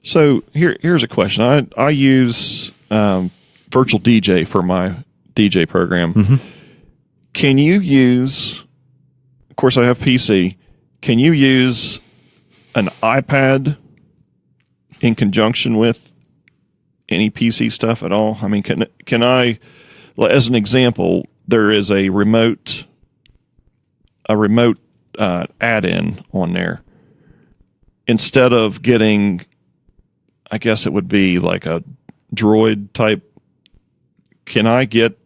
So here's a question. I use Virtual DJ for my DJ program. Mm-hmm. Can you use, of course I have PC, can you use an iPad in conjunction with any PC stuff at all? I mean, can I, as an example, there is a remote add-in on there. Instead of getting, I guess it would be like a Droid type, can I get,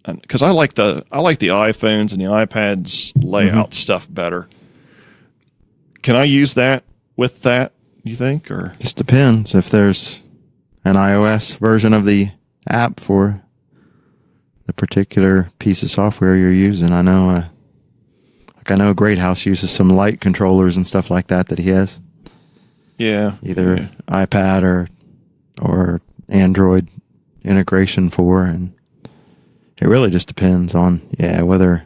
because I like the iPhones and the iPads layout stuff better. Can I use that with that, you think? Or Just depends if there's an iOS version of the app for the particular piece of software you're using. I know Great House uses some light controllers and stuff like that he has. yeah, Either iPad or Android integration for, and it really just depends on whether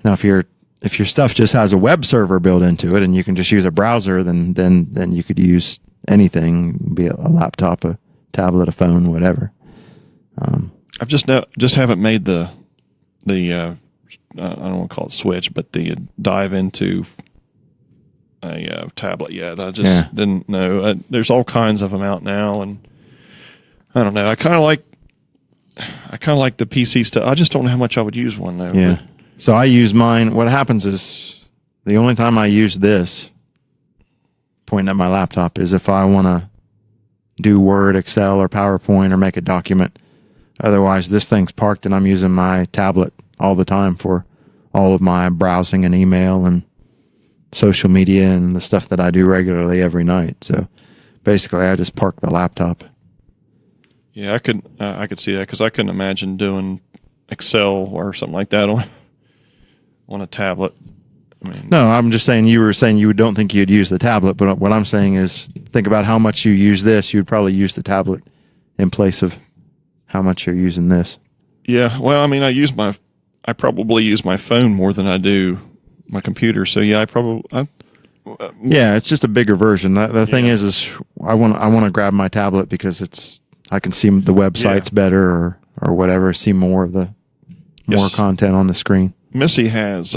if your stuff just has a web server built into it and you can just use a browser, then you could use anything, be a laptop, a tablet, a phone, whatever. I've just haven't made the I don't want to call it switch, but the dive into a tablet yet. I just didn't know. There's all kinds of them out now, and I don't know. I kind of like the PC stuff. I just don't know how much I would use one though. Yeah. So I use mine. What happens is the only time I use this pointing at my laptop is if I want to do Word, Excel, or PowerPoint or make a document. Otherwise, this thing's parked and I'm using my tablet all the time for all of my browsing and email and social media and the stuff that I do regularly every night. So basically, I just park the laptop. Yeah, I could see that because I couldn't imagine doing Excel or something like that on a tablet. I mean, No, I'm just saying you were saying you don't think you'd use the tablet, but what I'm saying is think about how much you use this. You'd probably use the tablet in place of how much you're using this. yeah. Well, I mean, I probably use my phone more than I do my computer. So yeah, Yeah, it's just a bigger version. The thing is I want to grab my tablet because I can see the websites better or whatever, see more of the more content on the screen. Missy has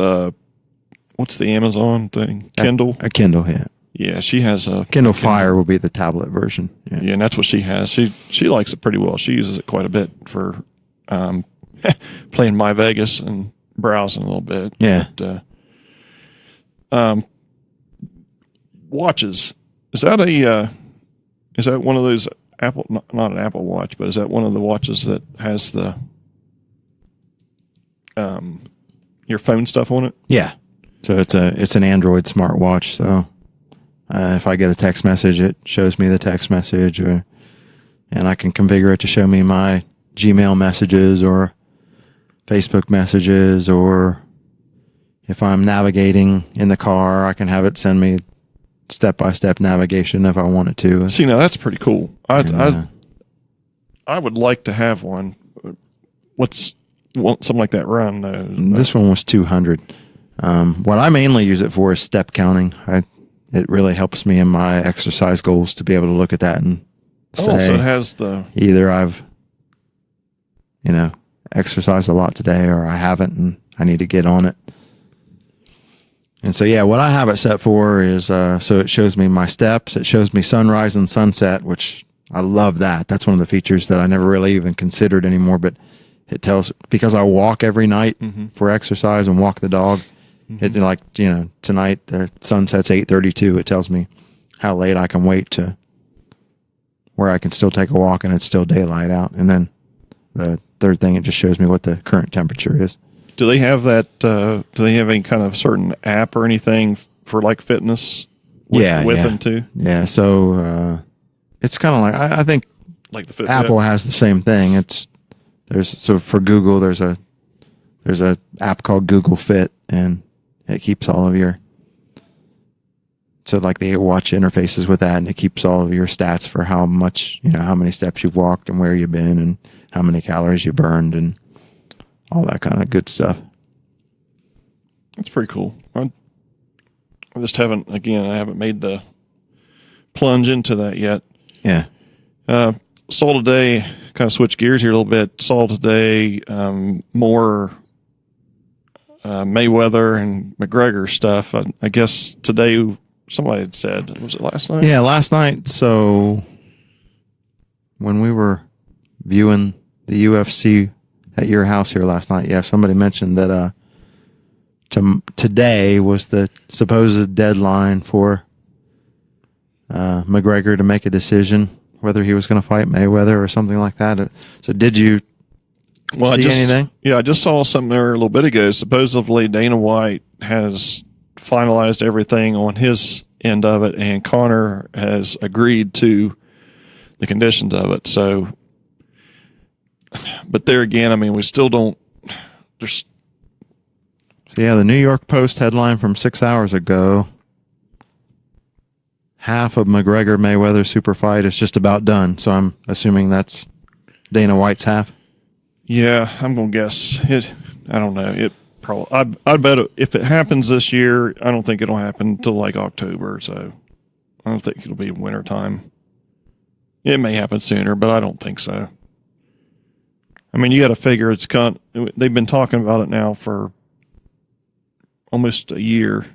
what's the Amazon thing? Kindle. A Kindle, yeah. Yeah, she has a Kindle Fire will be the tablet version. Yeah, and that's what she has. She likes it pretty well. She uses it quite a bit for playing My Vegas and browsing a little bit. Yeah. But, watches. Is that one of those Apple? Not an Apple Watch, but is that one of the watches that has the your phone stuff on it? Yeah. So it's an Android smartwatch. So if I get a text message, it shows me the text message, and I can configure it to show me my Gmail messages or Facebook messages, or if I'm navigating in the car, I can have it send me step-by-step navigation if I wanted to. See, now that's pretty cool. I would like to have one. What's something like that run? This one was $200. What I mainly use it for is step counting. It really helps me in my exercise goals to be able to look at that and say, so it has the either I've, exercised a lot today or I haven't and I need to get on it. And so, what I have it set for is, so it shows me my steps. It shows me sunrise and sunset, which I love that. That's one of the features that I never really even considered anymore, but it tells, because I walk every night for exercise and walk the dog. It tonight the sun sets 8:32. It tells me how late I can wait to where I can still take a walk and it's still daylight out. And then the third thing, it just shows me what the current temperature is. Do they have that? Do they have any kind of certain app or anything for like fitness? With them too. Yeah, so it's kind of like I think like the Fitbit. Apple has the same thing. So for Google, there's a app called Google Fit, and it keeps all of your So like the watch interfaces with that, and it keeps all of your stats for how much, how many steps you've walked and where you've been and how many calories you burned and all that kind of good stuff. That's pretty cool. I just haven't made the plunge into that yet. Yeah. Saw today, kind of switch gears here a little bit, saw today more Mayweather and McGregor stuff. I guess today somebody had said, was it last night? Yeah, last night. So when we were viewing the UFC at your house here last night, somebody mentioned that today was the supposed deadline for McGregor to make a decision whether he was going to fight Mayweather or something like that. So did you see anything? Yeah, I just saw something there a little bit ago. Supposedly Dana White has finalized everything on his end of it, and Conor has agreed to the conditions of it. So, but there again, I mean, we still don't. There's. So yeah, the New York Post headline from 6 hours ago. Half of McGregor Mayweather super fight is just about done. So I'm assuming that's Dana White's half. Yeah, I'm gonna guess it. I don't know. It probably. I bet if it happens this year, I don't think it'll happen until like October. So I don't think it'll be winter time. It may happen sooner, but I don't think so. I mean, you got to figure they've been talking about it now for almost a year,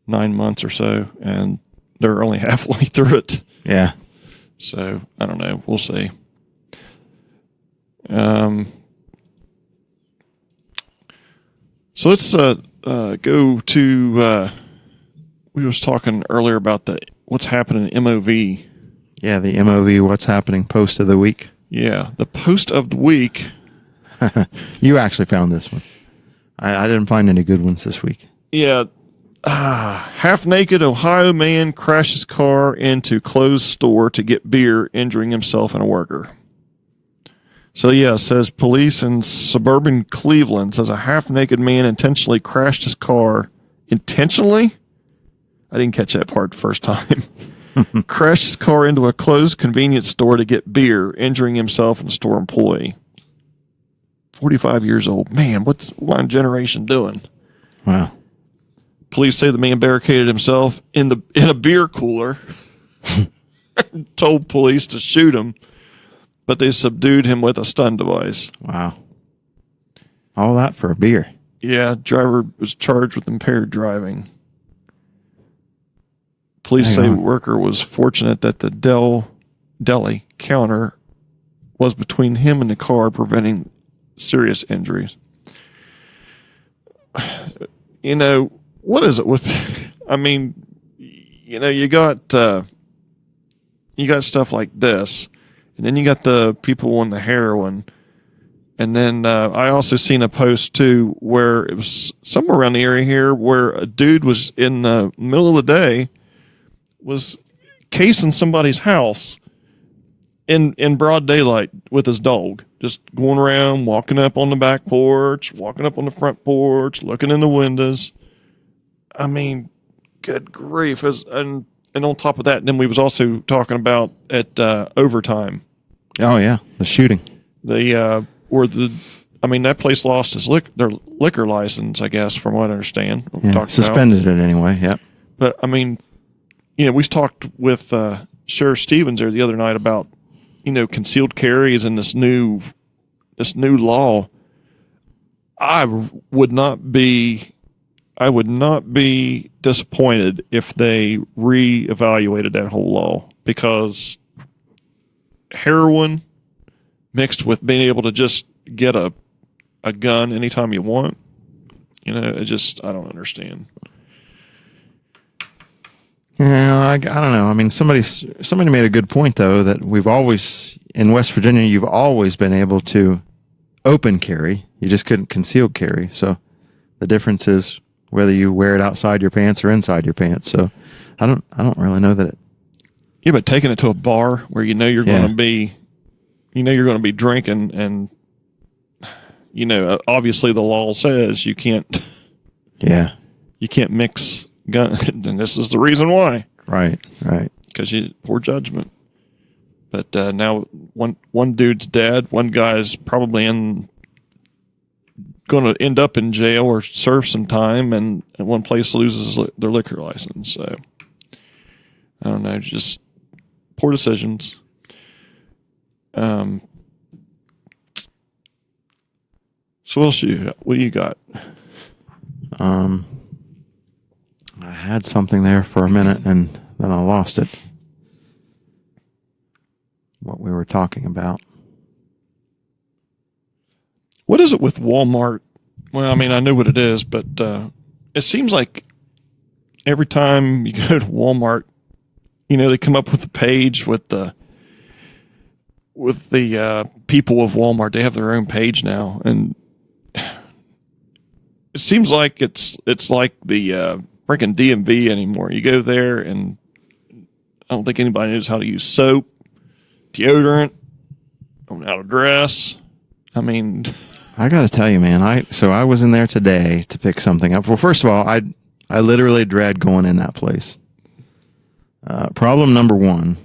9 months or so, and they're only halfway through it. Yeah. So I don't know. We'll see. So let's go to. We was talking earlier about what's happening in MOV. Yeah, the MOV What's Happening post of the week. Yeah, the post of the week. You actually found this one. I didn't find any good ones this week. Yeah. Half-naked Ohio man crashes car into closed store to get beer, injuring himself and a worker. So, yeah, it says police in suburban Cleveland says a half-naked man intentionally crashed his car. Intentionally? I didn't catch that part the first time. Crashed his car into a closed convenience store to get beer, injuring himself and a store employee. 45 years old. Man, what's one generation doing? Wow. Police say the man barricaded himself in a beer cooler, told police to shoot him, but they subdued him with a stun device. Wow. All that for a beer. Yeah, driver was charged with impaired driving. Police say worker was fortunate that the deli counter was between him and the car, preventing serious injuries. You know, what is it with, I mean, you know, you got stuff like this, and then you got the people on the heroin. And then I also seen a post too where it was somewhere around the area here where a dude was in the middle of the day, was casing somebody's house in broad daylight with his dog, just going around, walking up on the back porch, walking up on the front porch, looking in the windows. I mean, good grief. And on top of that, then we was also talking about at overtime. Oh, yeah. The shooting. That place lost their liquor license, I guess, from what I understand. Yeah, suspended it anyway, yep. But, I mean, you know, we talked with Sheriff Stevens there the other night about, you know, concealed carries and this new law. I would not be disappointed if they reevaluated that whole law, because heroin mixed with being able to just get a gun anytime you want, you know, I don't understand. Yeah, I don't know. I mean, somebody made a good point, though, that we've always, in West Virginia, you've always been able to open carry. You just couldn't conceal carry. So the difference is whether you wear it outside your pants or inside your pants. So I don't really know that it. Yeah, but taking it to a bar where you know you're going to be drinking, and you know, obviously the law says you can't. Yeah. You can't mix gun, and this is the reason why. Right. Because poor judgment. But now one dude's dead. One guy's probably going to end up in jail or serve some time, and one place loses their liquor license. So I don't know, just poor decisions. So what else what do you got? I had something there for a minute and then I lost it. What we were talking about. What is it with Walmart? Well, I mean, I know what it is, but it seems like every time you go to Walmart, they come up with a page with the people of Walmart. They have their own page now, and it seems like it's like the freaking DMV anymore. You go there, and I don't think anybody knows how to use soap, deodorant, don't know how to dress. I mean, I got to tell you, man. I was in there today to pick something up. Well, first of all, I literally dread going in that place. Problem number one,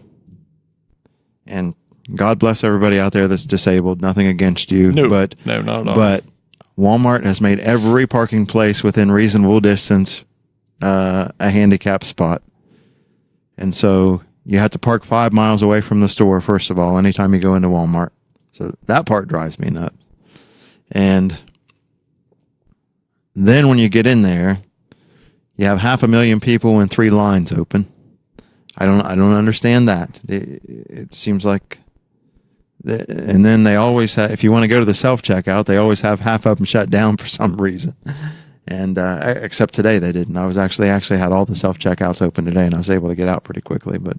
and God bless everybody out there that's disabled. Nothing against you, no, not at all. But Walmart has made every parking place within reasonable distance a handicap spot, and so you have to park 5 miles away from the store. First of all, anytime you go into Walmart, so that part drives me nuts. And then when you get in there, you have 500,000 people and 3 lines open. I don't understand that. It seems like, and then they always have, if you want to go to the self-checkout, they always have half of them shut down for some reason. And except today they didn't. I was actually had all the self-checkouts open today, and I was able to get out pretty quickly. But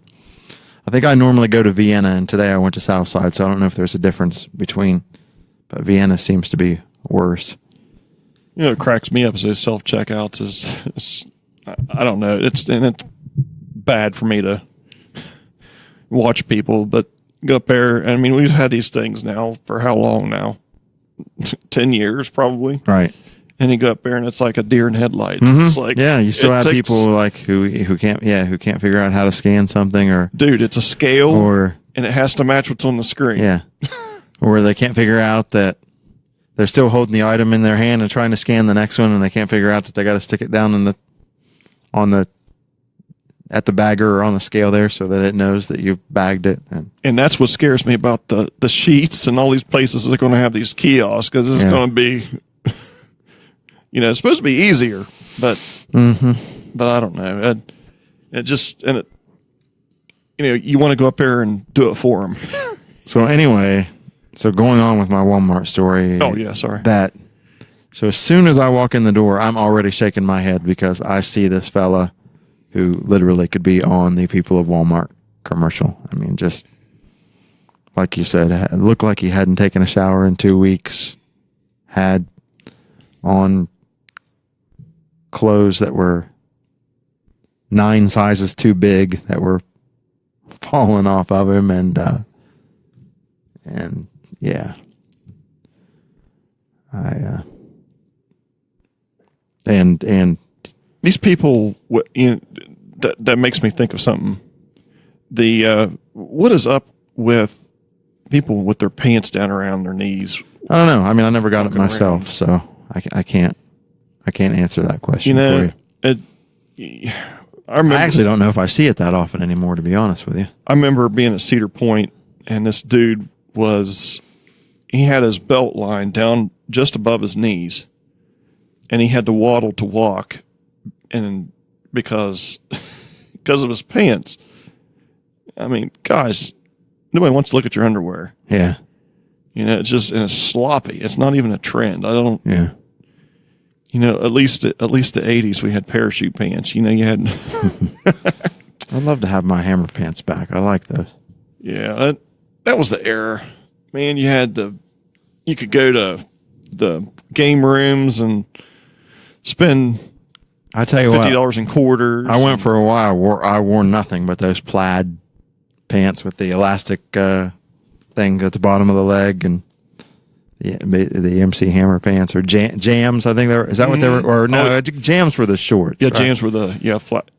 I think I normally go to Vienna, and today I went to Southside, so I don't know if there's a difference between. But Vienna seems to be worse. What cracks me up is those self-checkouts is I don't know. It's bad for me to watch people, but go up there. I mean, we've had these things now for how long now? 10 years probably. Right. And you go up there and it's like a deer in headlights. Mm-hmm. It's like, yeah, you still have people like who can't figure out how to scan something, or dude, it's a scale, or and it has to match what's on the screen. Yeah. Or they can't figure out that they're still holding the item in their hand and trying to scan the next one, and they can't figure out that they got to stick it down at the bagger or on the scale there so that it knows that you've bagged it. And that's what scares me about the sheets and all these places that are going to have these kiosks, because it's going to be, it's supposed to be easier, but but I don't know. You want to go up there and do it for them. So anyway. So going on with my Walmart story. Oh, yeah, sorry. So as soon as I walk in the door, I'm already shaking my head because I see this fella who literally could be on the People of Walmart commercial. I mean, just like you said, it looked like he hadn't taken a shower in 2 weeks, had on clothes that were 9 sizes too big that were falling off of him, and yeah, and these people, that makes me think of something. What is up with people with their pants down around their knees? I don't know. I mean, I never got it myself, so I can't answer that question for you. I actually don't know if I see it that often anymore, to be honest with you. I remember being at Cedar Point, and this dude he had his belt line down just above his knees, and he had to waddle to walk, and because of his pants. I mean, guys, nobody wants to look at your underwear. Yeah. It's just, and it's sloppy. It's not even a trend. Yeah. At least the 80s we had parachute pants. You had. I'd love to have my hammer pants back. I like those. Yeah, that was the era. Man, you could go to the game rooms and spend I tell you $50 in quarters. I went for a while. I wore nothing but those plaid pants with the elastic thing at the bottom of the leg and the MC Hammer pants or jams. I think they were. Is that what they were? Or no, jams were the shorts. Yeah, right? jams were the flat.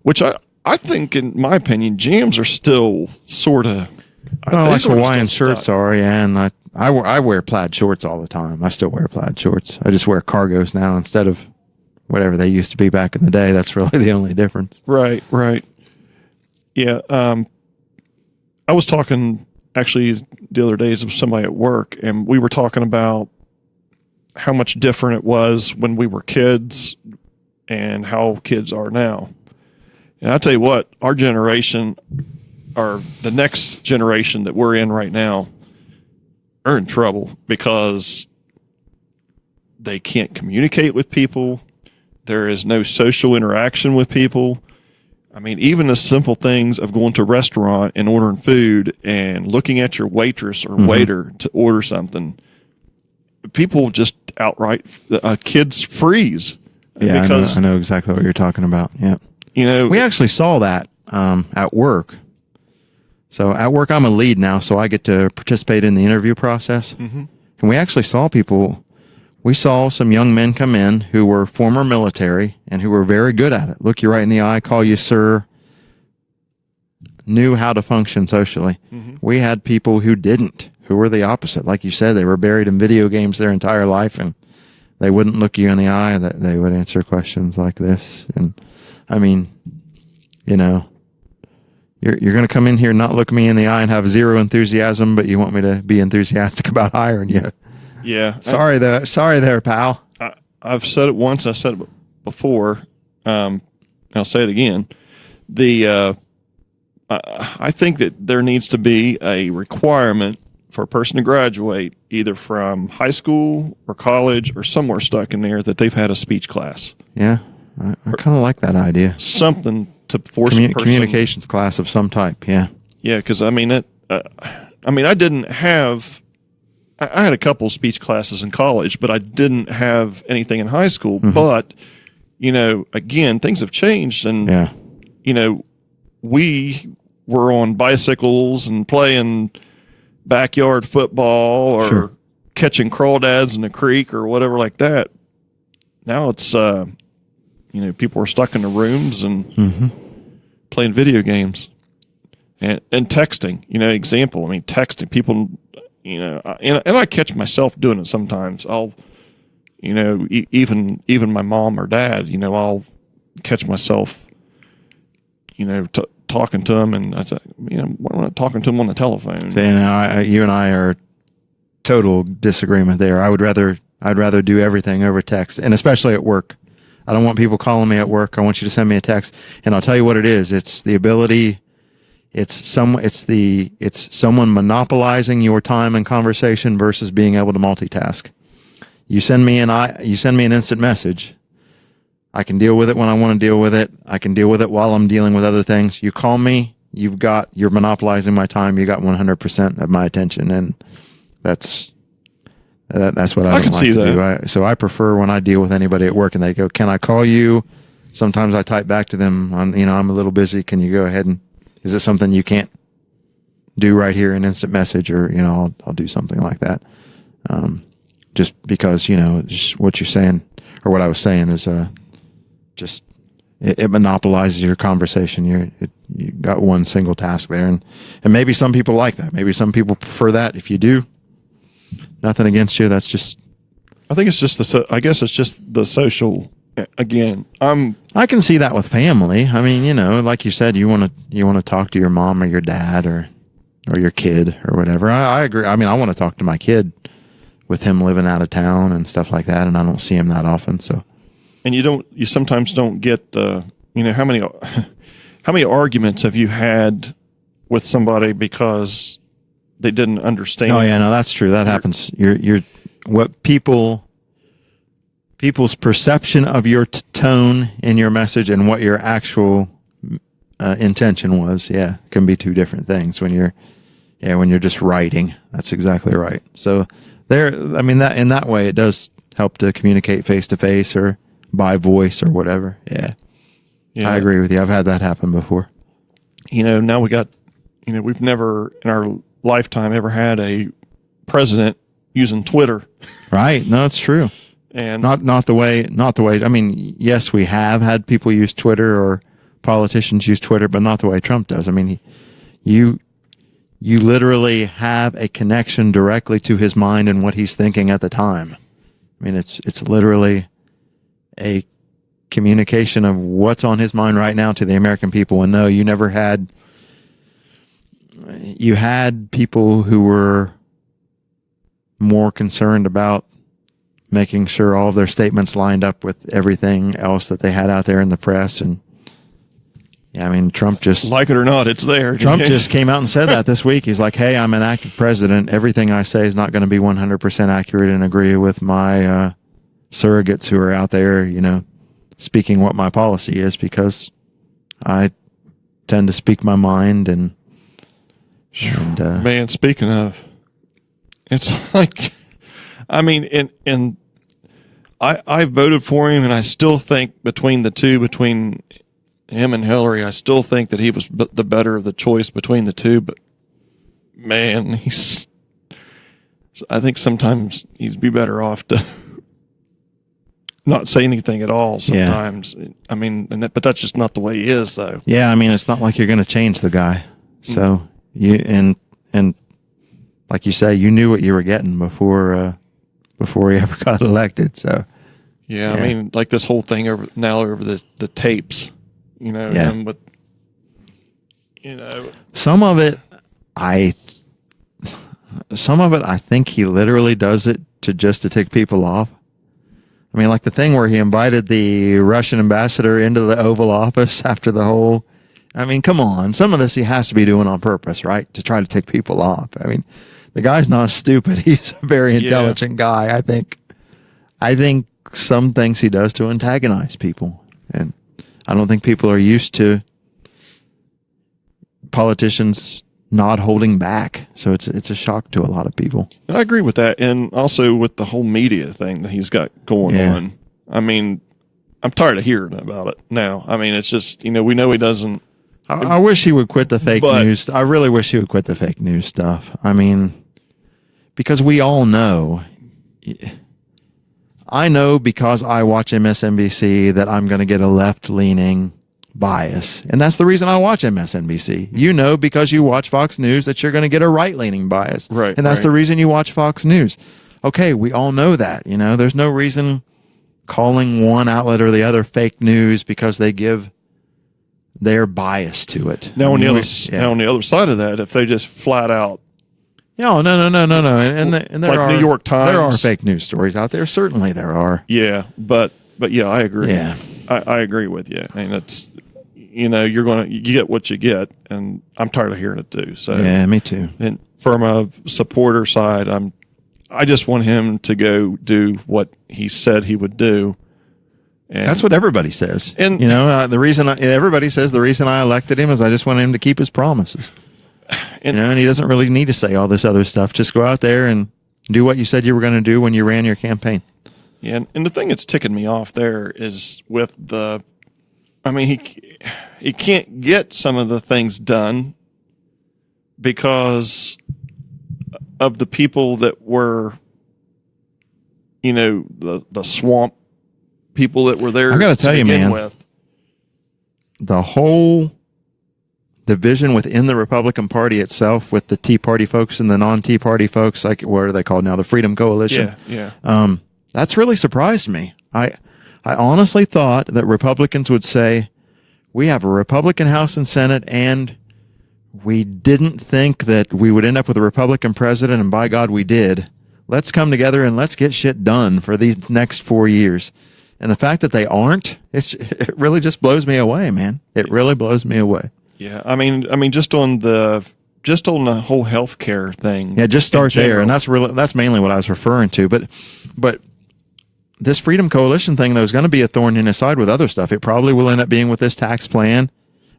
Which I think, in my opinion, jams are still sort of. Well, like Hawaiian shirts are, yeah, and I wear plaid shorts all the time. I still wear plaid shorts. I just wear cargos now instead of whatever they used to be back in the day. That's really the only difference. Right. Yeah. I was talking actually the other days with somebody at work, and we were talking about how much different it was when we were kids and how kids are now. And I tell you what, our generation, or the next generation that we're in right now, are in trouble because they can't communicate with people. There is no social interaction with people. I mean, even the simple things of going to a restaurant and ordering food and looking at your waitress or waiter to order something, people just outright, kids freeze. Yeah, because, I know exactly what you're talking about. Yeah. You know, we actually saw that at work. So at work, I'm a lead now, so I get to participate in the interview process. Mm-hmm. And we actually saw people. We saw some young men come in who were former military and who were very good at it. Look you right in the eye, call you sir, knew how to function socially. Mm-hmm. We had people who didn't, who were the opposite. Like you said, they were buried in video games their entire life, and they wouldn't look you in the eye. That they would answer questions like this. And I mean, you know, you're going to come in here, not look me in the eye and have zero enthusiasm, but you want me to be enthusiastic about hiring you. Yeah. Sorry there, pal. I've said it once. I said it before. I'll say it again. I think that there needs to be a requirement for a person to graduate either from high school or college or somewhere stuck in there that they've had a speech class. Yeah. I kind of like that idea. Something to force a person. Communications class of some type. Yeah. Yeah. Because I mean, I didn't have. I had a couple speech classes in college, but I didn't have anything in high school. Mm-hmm. But, you know, again, things have changed. And, you know, we were on bicycles and playing backyard football or catching crawdads in the creek or whatever like that. Now it's, you know, people are stuck in the rooms and playing video games and texting. You know, example, I mean, texting people. You know, and I catch myself doing it sometimes. I'll, you know, even my mom or dad, you know, I'll catch myself, you know, talking to them, and I say, you know, why am I not talking to them on the telephone? So, you know, you and I are total disagreement there. I'd rather do everything over text, and especially at work. I don't want people calling me at work. I want you to send me a text, and I'll tell you what it is. It's the ability. It's someone monopolizing your time and conversation versus being able to multitask. You send me an instant message. I can deal with it when I want to deal with it. I can deal with it while I'm dealing with other things. You call me, you're monopolizing my time. You got 100% of my attention, and that's what I don't like to do. So I prefer when I deal with anybody at work and they go, "Can I call you?" Sometimes I type back to them, I'm a little busy. Can you go ahead and is it something you can't do right here in instant message, or, you know, I'll do something like that. Just because, you know, just what you're saying or what I was saying is, just it monopolizes your conversation. You got one single task there, and maybe some people like that. Maybe some people prefer that. If you do, nothing against you. That's just. I think it's just I guess it's just the social. Again, I can see that with family. I mean, you know, like you said, you want to talk to your mom or your dad or your kid or whatever. I agree. I mean, I want to talk to my kid with him living out of town and stuff like that, and I don't see him that often. So, and you sometimes don't get the, you know, how many arguments have you had with somebody because they didn't understand? Oh yeah, no, that's true. That happens. You're what people's perception of your tone in your message and what your actual intention was, can be two different things when you're just writing. That's exactly right. So I mean, that in that way, it does help to communicate face to face or by voice or whatever. Yeah, I agree with you. I've had that happen before. You know, now we've never in our lifetime ever had a president using Twitter. Right. No, it's true. And Not the way. I mean, yes, we have had people use Twitter or politicians use Twitter, but not the way Trump does. I mean, you literally have a connection directly to his mind and what he's thinking at the time. I mean, it's literally a communication of what's on his mind right now to the American people. And no, you had people who were more concerned about making sure all of their statements lined up with everything else that they had out there in the press. And yeah, I mean, Trump just, like it or not, it's there. Trump just came out and said that this week. He's like, hey, I'm an active president. Everything I say is not going to be 100% accurate and agree with my surrogates who are out there, speaking what my policy is, because I tend to speak my mind. And man, speaking of, it's like, I mean, and I voted for him, and I still think between him and Hillary, I still think that he was the better of the choice between the two. But man, I think sometimes he'd be better off to not say anything at all. Sometimes, yeah. I mean, but that's just not the way he is, though. Yeah, I mean, it's not like you're going to change the guy. So you and like you say, you knew what you were getting before he ever got elected. So yeah, I mean, like this whole thing over the tapes. Him with, some of it, I think he literally does it to tick people off. I mean, like the thing where he invited the Russian ambassador into the Oval Office after the whole, I mean, come on. Some of this he has to be doing on purpose, right? To try to tick people off. I mean, the guy's not stupid. He's a very intelligent guy. I think some things he does to antagonize people. And I don't think people are used to politicians not holding back. So it's a shock to a lot of people. And I agree with that. And also with the whole media thing that he's got going on. I mean, I'm tired of hearing about it now. I mean, it's just, we know he doesn't. I wish he would quit the fake news. I really wish he would quit the fake news stuff. I mean, because we all know. I know because I watch MSNBC that I'm going to get a left-leaning bias. And that's the reason I watch MSNBC. You know, because you watch Fox News, that you're going to get a right-leaning bias. Right. And that's the reason you watch Fox News. Okay, we all know that. There's no reason calling one outlet or the other fake news because they give their bias to it. Now, on the other side of that, if they just flat out. No. And there like New York Times. There are fake news stories out there. Certainly there are. Yeah, but yeah, I agree. Yeah. I agree with you. I mean, it's, you get what you get, and I'm tired of hearing it too. So yeah, me too. And from a supporter side, I just want him to go do what he said he would do. And that's what everybody says. And the reason everybody says the reason I elected him is I just want him to keep his promises. And he doesn't really need to say all this other stuff. Just go out there and do what you said you were going to do when you ran your campaign. Yeah, and the thing that's ticking me off there is with he can't get some of the things done because of the people that were, the swamp people that were there. I got to tell you, man, with. The whole division within the Republican Party itself, with the Tea Party folks and the non-Tea Party folks, like what are they called now? The Freedom Coalition. Yeah. That's really surprised me. I honestly thought that Republicans would say, we have a Republican House and Senate, and we didn't think that we would end up with a Republican president, and by God, we did. Let's come together and let's get shit done for these next 4 years. And the fact that they aren't, it really just blows me away, man. It really blows me away. Yeah, I mean, just on the whole healthcare thing. Yeah, just start there, and that's mainly what I was referring to. But this Freedom Coalition thing, though, is going to be a thorn in his side with other stuff. It probably will end up being with this tax plan.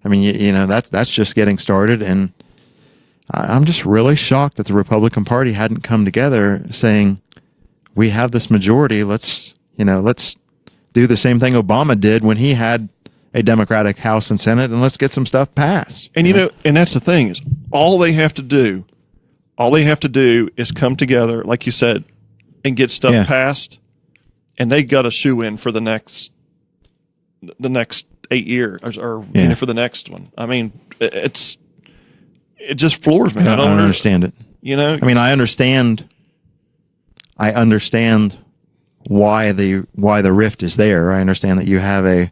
I mean, that's just getting started, and I'm just really shocked that the Republican Party hadn't come together saying, we have this majority. Let's do the same thing Obama did when he had a Democratic House and Senate, and let's get some stuff passed. And and that's the thing, is all they have to do, All they have to do is come together, like you said, and get stuff Yeah. passed, and they got a shoe in for the next 8 years, or Yeah. for the next one. I mean, it just floors me. I don't understand it. You know, I mean, I understand why the rift is there. I understand that you have a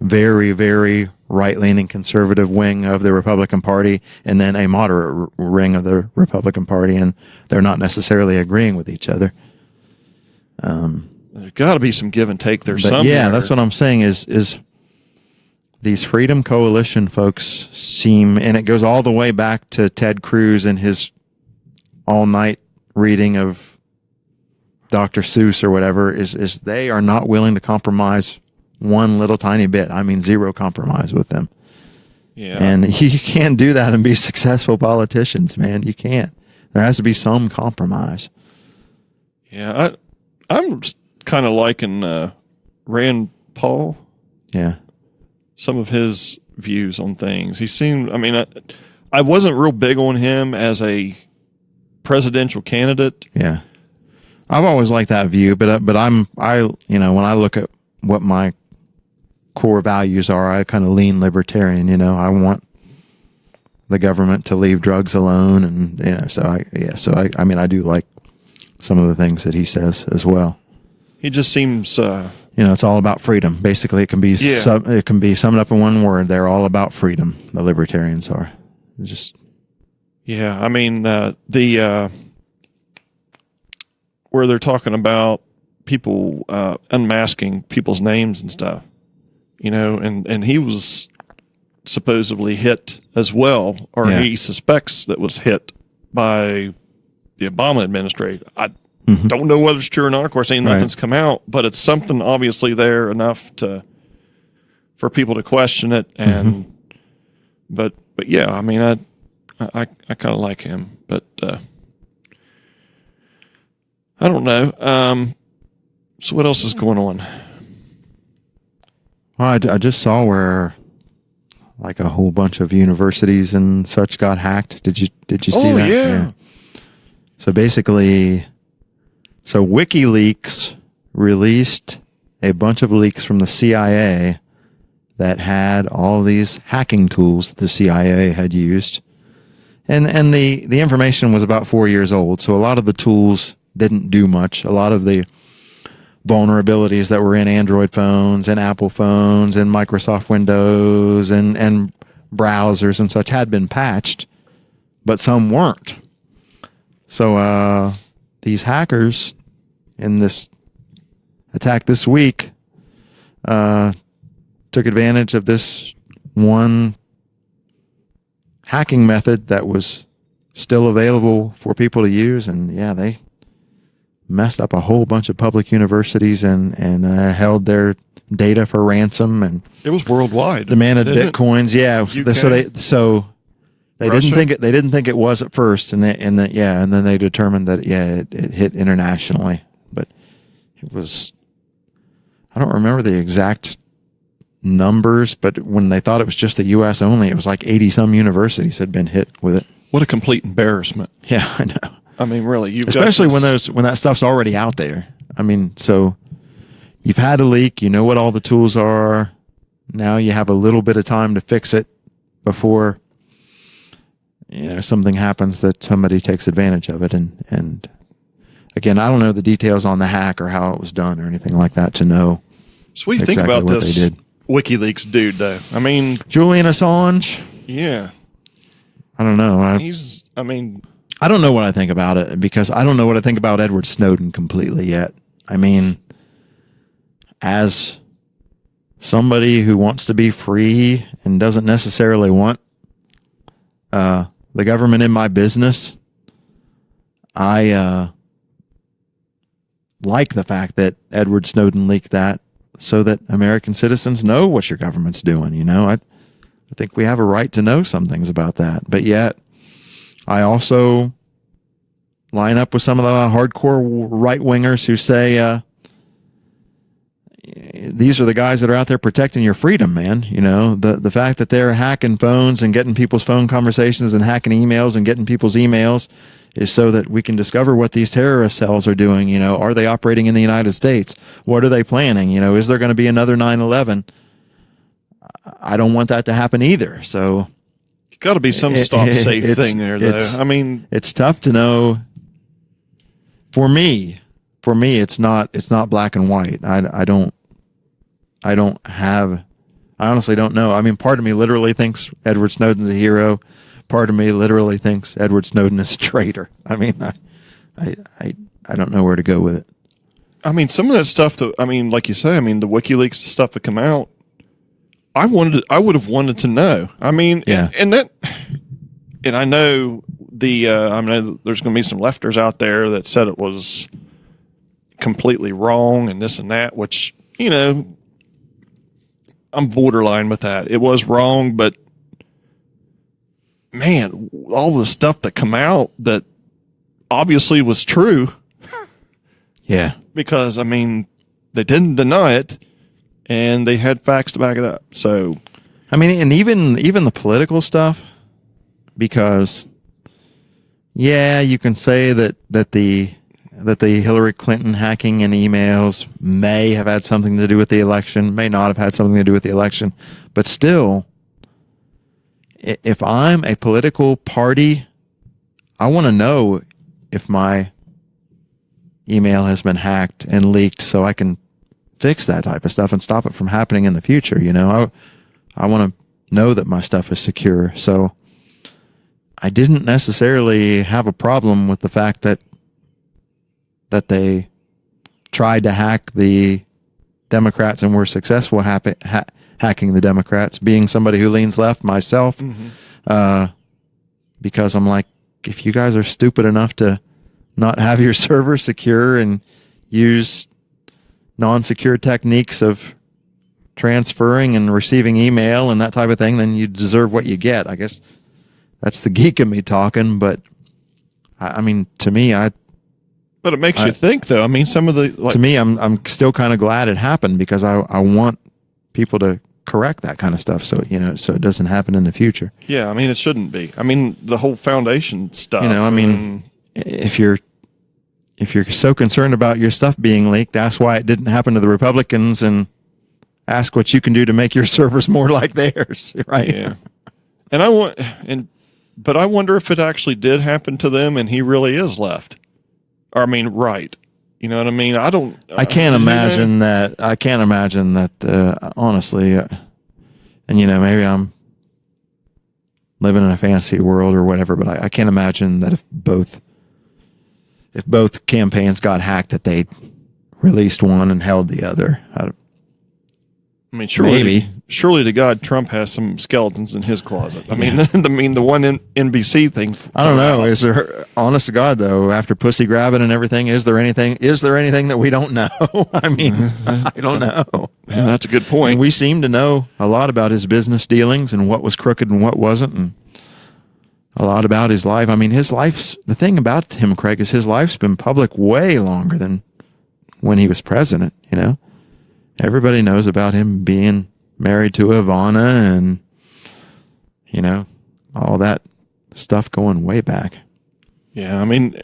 very, very right-leaning conservative wing of the Republican Party and then a moderate ring of the Republican Party, and they're not necessarily agreeing with each other. there's got to be some give and take there. But Somewhere. yeah, that's what I'm saying is these Freedom Coalition folks seem, and it goes all the way back to Ted Cruz and his all-night reading of Dr. Seuss or whatever, is they are not willing to compromise one little tiny bit. I mean, zero compromise with them. Yeah. And you can't do that and be successful politicians, man. You can't. There has to be some compromise. Yeah, I'm kind of liking Rand Paul, Yeah. some of his views on things. He seemed, I mean, I wasn't real big on him as a presidential candidate. Yeah. I've always liked that view, but when I look at what my core values are, I kind of lean libertarian. I want the government to leave drugs alone, and so I mean, I do like some of the things that he says as well. He just seems, It's all about freedom. Basically, it can be Yeah. it can be summed up in one word. They're all about freedom. The libertarians are. Just yeah. I mean, where they're talking about people unmasking people's names and stuff, and he was supposedly hit as well, or Yeah. he suspects that was hit by the Obama administration. I don't know whether it's true or not. Of course, ain't nothing's come out, but it's something obviously there enough for people to question it. And but yeah, I mean, I kind of like him, but I don't know. So what else is going on? Well, I just saw where like a whole bunch of universities and such got hacked. Did you see that? Yeah. So basically, WikiLeaks released a bunch of leaks from the CIA that had all these hacking tools that the CIA had used. And the information was about 4 years old, so a lot of the tools didn't do much. A lot of the vulnerabilities that were in Android phones and Apple phones and Microsoft Windows and browsers and such had been patched, but some weren't. So these hackers in this attack this week took advantage of this one hacking method that was still available for people to use, and yeah, they messed up a whole bunch of public universities and held their data for ransom and It was worldwide. demanded Didn't it? bitcoins. Yeah, they Russia? didn't think it was at first, and then they determined that it hit internationally, but it was. I don't remember the exact numbers, but when they thought it was just the U.S. only, it was like 80 some universities had been hit with it. What a complete embarrassment. Yeah, I know. I mean, really, Especially when that stuff's already out there. I mean, so you've had a leak, you know what all the tools are. Now you have a little bit of time to fix it before something happens that somebody takes advantage of it. And again, I don't know the details on the hack or how it was done or anything like that to know. So what do you think exactly about what this they did. WikiLeaks dude, though? I mean, Julian Assange, yeah, I don't know. I I don't know what I think about it because I don't know what I think about Edward Snowden completely yet. I mean, as somebody who wants to be free and doesn't necessarily want the government in my business, I like the fact that Edward Snowden leaked that so that American citizens know what your government's doing. I think we have a right to know some things about that. But yet, I also line up with some of the hardcore right-wingers who say these are the guys that are out there protecting your freedom, man. You know, the fact that they're hacking phones and getting people's phone conversations and hacking emails and getting people's emails is so that we can discover what these terrorist cells are doing. You know, are they operating in the United States? What are they planning? You know, is there going to be another 9/11? I don't want that to happen either. So Got to be some stop-safe thing there, though. I mean, it's tough to know. For me, it's not black and white. I honestly don't know. I mean, part of me literally thinks Edward Snowden's a hero. Part of me literally thinks Edward Snowden is a traitor. I mean, I don't know where to go with it. I mean, some of that stuff that, I mean, like you say, I mean, the WikiLeaks stuff that come out, I would have wanted to know. I mean, yeah. and I know I mean, there's going to be some lefters out there that said it was completely wrong and this and that, which, you know, I'm borderline with that. It was wrong, but man, all the stuff that come out that obviously was true. Yeah. Because, I mean, they didn't deny it and they had facts to back it up. So, I mean, and even the political stuff, because yeah, you can say that the Hillary Clinton hacking and emails may have had something to do with the election, may not have had something to do with the election, but still, if I'm a political party, I want to know if my email has been hacked and leaked so I can fix that type of stuff and stop it from happening in the future. You know, I want to know that my stuff is secure. So I didn't necessarily have a problem with the fact that they tried to hack the Democrats and were successful hacking the Democrats, being somebody who leans left myself, because I'm like, if you guys are stupid enough to not have your server secure and use non-secure techniques of transferring and receiving email and that type of thing, then you deserve what you get. I guess that's the geek in me talking, but I mean, to me, but it makes you think, though. I mean, some of the to me, I'm still kind of glad it happened because I want people to correct that kind of stuff, so you know, so it doesn't happen in the future. Yeah, I mean, it shouldn't be. I mean, the whole foundation stuff. You know, I mean, if you're so concerned about your stuff being leaked, ask why it didn't happen to the Republicans and ask what you can do to make your servers more like theirs, right? Yeah. But I wonder if it actually did happen to them and he really is left. Or, I mean, right. You know what I mean? I can't imagine that. I can't imagine that, honestly. And, you know, maybe I'm living in a fantasy world or whatever, but I can't imagine that if both campaigns got hacked, that they released one and held the other. I mean, surely to God, Trump has some skeletons in his closet. I mean, the one NBC thing. I don't know. Is there, honest to God, though, after pussy grabbing and everything, is there anything that we don't know? I mean, I don't know. Yeah, that's a good point. And we seem to know a lot about his business dealings and what was crooked and what wasn't, and a lot about his life. I mean, the thing about him, Craig, is his life's been public way longer than when he was president, you know? Everybody knows about him being married to Ivana and, you know, all that stuff going way back. Yeah, I mean,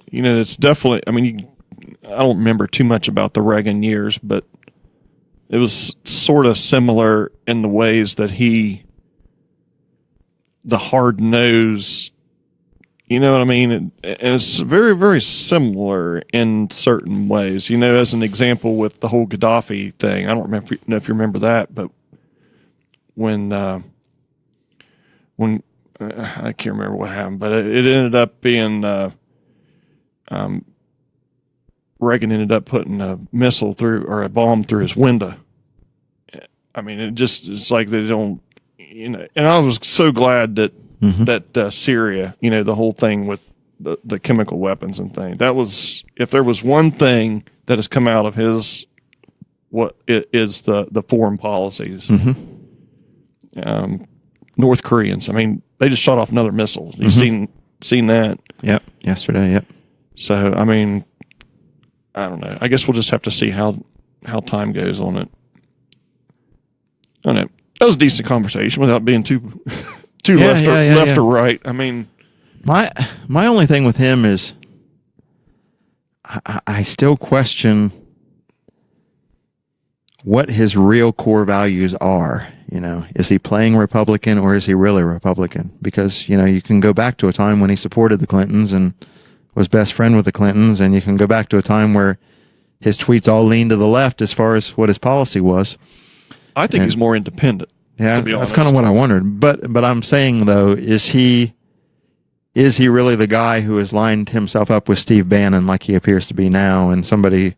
you know, it's definitely, I mean, I don't remember too much about the Reagan years, but it was sort of similar in the ways that the hard nose, you know what I mean? And it's very, very similar in certain ways. You know, as an example with the whole Gaddafi thing, I don't know if you remember that, but when I can't remember what happened, but it ended up being Reagan ended up putting a missile through or a bomb through his window. I mean, it's like they don't, you know. And I was so glad that. That Syria, you know, the whole thing with the chemical weapons and thing. That was, if there was one thing that has come out of his, what it is the foreign policies. North Koreans, I mean, they just shot off another missile. You've seen that? Yep, yesterday. Yep. So, I mean, I don't know. I guess we'll just have to see how time goes on it. I don't know. That was a decent conversation without being too Yeah, left yeah. or right. I mean, My only thing with him is I still question what his real core values are. You know, is he playing Republican or is he really Republican? Because, you know, you can go back to a time when he supported the Clintons and was best friend with the Clintons, and you can go back to a time where his tweets all lean to the left as far as what his policy was. I think he's more independent. Yeah, to be that's honest. kind of what I wondered. But I'm saying, though, is he really the guy who has lined himself up with Steve Bannon like he appears to be now, and somebody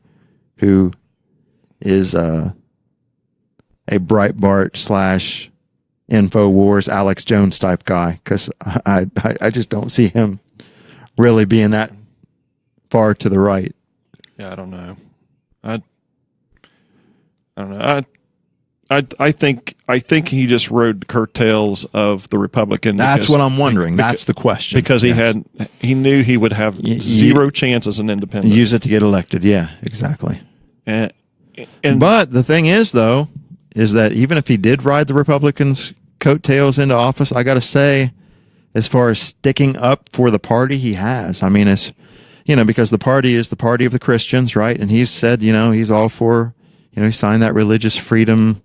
who is a Breitbart / InfoWars Alex Jones type guy? Because I just don't see him really being that far to the right. Yeah, I don't know. I don't know. I think he just rode the curtails of the Republican. That's what I'm wondering. That's the question. Because he knew he would have zero chance as an independent. Use it to get elected. Yeah, exactly. And But the thing is, though, is that even if he did ride the Republicans' coattails into office, I got to say, as far as sticking up for the party, he has. I mean, it's, you know, because the party is the party of the Christians, right? And he's said, you know, he's all for, you know, he signed that religious freedom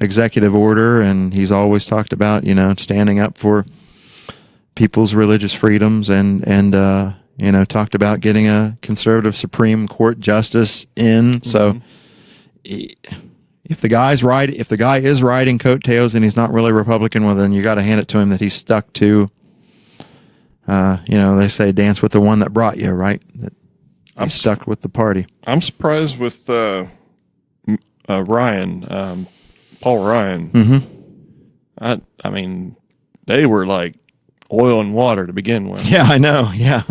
executive order, and he's always talked about, you know, standing up for people's religious freedoms, and you know, talked about getting a conservative Supreme Court justice in. So if the guy is riding coattails and he's not really Republican, well, then you got to hand it to him that he's stuck to, you know, they say dance with the one that brought you, right? That he's stuck with the party. I'm surprised with Ryan, Paul Ryan. Mm-hmm. I mean, they were like oil and water to begin with. Yeah, I know. Yeah.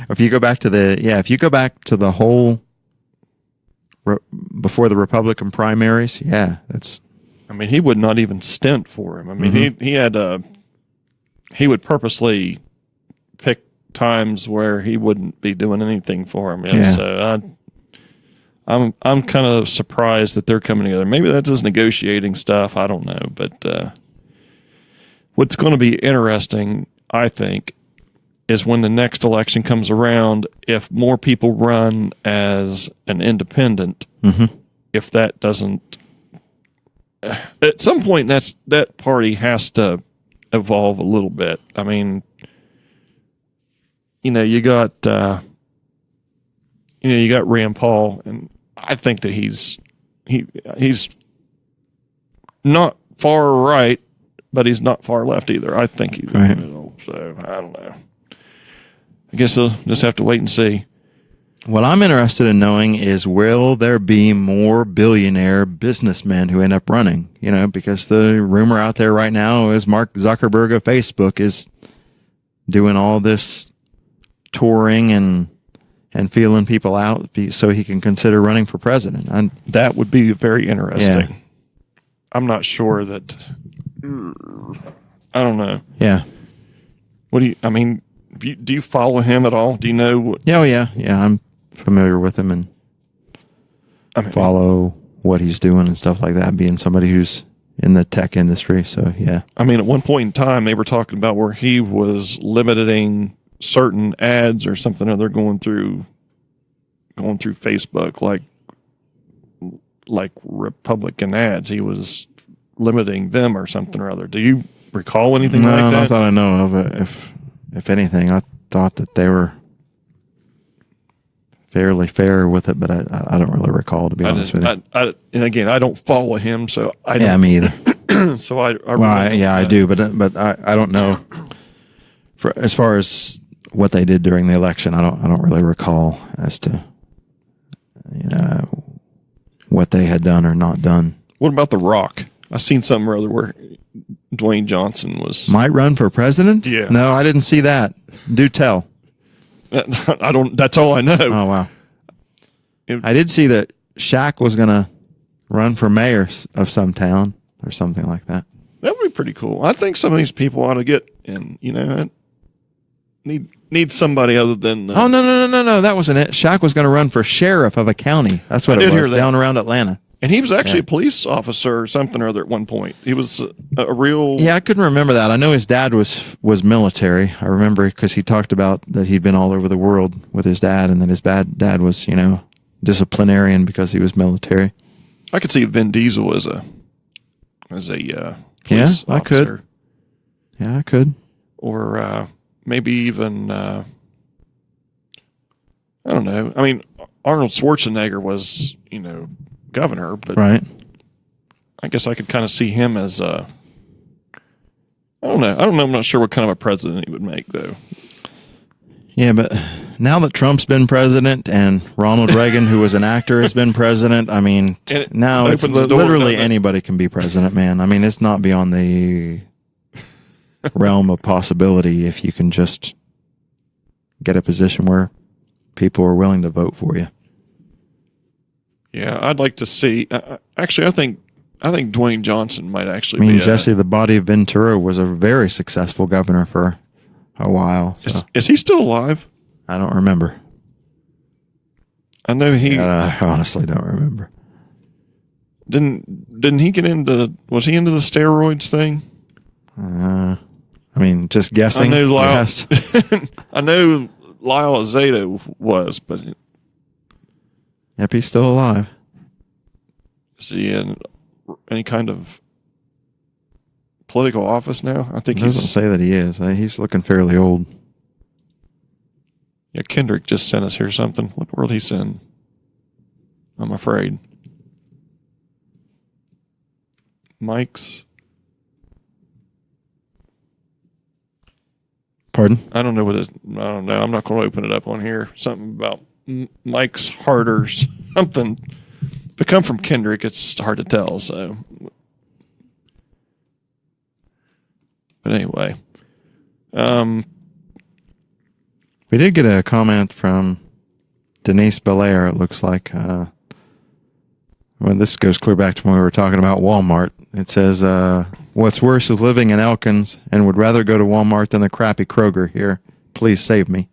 If you go back to the whole before the Republican primaries, yeah, that's. I mean, he would not even stint for him. I mean, he would purposely pick times where he wouldn't be doing anything for him. Yeah. So I'm kind of surprised that they're coming together. Maybe that's just negotiating stuff. I don't know. But what's going to be interesting, I think, is when the next election comes around, if more people run as an independent, if that doesn't, at some point, that party has to evolve a little bit. I mean, you know, you got Rand Paul, and I think that he's not far right, but he's not far left either. I think he's in the middle. So I don't know. I guess we'll just have to wait and see. What I'm interested in knowing is, will there be more billionaire businessmen who end up running? You know, because the rumor out there right now is Mark Zuckerberg of Facebook is doing all this touring and feeling people out so he can consider running for president. That would be very interesting. Yeah. I'm not sure that. I don't know. Yeah. Do you follow him at all? Do you know what? Yeah, I'm familiar with him and follow what he's doing and stuff like that, being somebody who's in the tech industry. So, yeah. I mean, at one point in time, they were talking about where he was limiting certain ads or something, or they're going through Facebook, like Republican ads. He was limiting them or something or other. Do you recall anything like that? Not that I know of. If anything, I thought that they were fairly fair with it, but I don't really recall, to be honest with you. And again, I don't follow him, so I don't. Yeah, me either. So I do, but I don't know. As far as what they did during the election, I don't really recall as to, you know, what they had done or not done. What about The Rock? I seen something or other where Dwayne Johnson might run for president. Yeah. No, I didn't see that. Do tell. I don't. That's all I know. Oh wow. I did see that Shaq was going to run for mayor of some town or something like that. That would be pretty cool. I think some of these people ought to get in. You know, need somebody other than. No. That wasn't it. Shaq was going to run for sheriff of a county. That's what it was. Down around Atlanta. And he was actually a police officer or something or other at one point. He was a real. Yeah, I couldn't remember that. I know his dad was military. I remember because he talked about that he'd been all over the world with his dad, and then his dad was, disciplinarian because he was military. I could see Vin Diesel as a police I could. officer. Yeah, I could. Or maybe even, I don't know. I mean, Arnold Schwarzenegger was, governor, but Right. I guess I could kind of see him as I don't know. I'm not sure what kind of a president he would make, though. Yeah, but now that Trump's been president and Ronald Reagan, who was an actor, has been president, I mean, And it now it's opens the door, literally doesn't it? anybody can be president, man. I mean, it's not beyond the realm of possibility if you can just get a position where people are willing to vote for you. Yeah, I'd like to see. Actually, I think Dwayne Johnson might actually. I mean, be Jesse the Body Ventura was a very successful governor for a while. So Is he still alive? I don't remember. I know he I honestly don't remember. didn't he get into. Was he into the steroids thing? I mean, just guessing. I know Lyle. Yes. I know Lyle Azedo was, but Yep, he's still alive. is he in any kind of political office now? I think It doesn't he's. say that he is. He's looking fairly old. Yeah, Kendrick just sent us here something. What world he's in? I'm afraid. Mike's. Pardon? I don't know what it. I don't know. I'm not going to open it up on here. Something about Mike's Harder something. If it come from Kendrick, it's hard to tell. So, but anyway, We did get a comment from Denise Belair, it looks like. Well, this goes clear back to when we were talking about Walmart. It says, what's worse is living in Elkins and would rather go to Walmart than the crappy Kroger here. Please save me.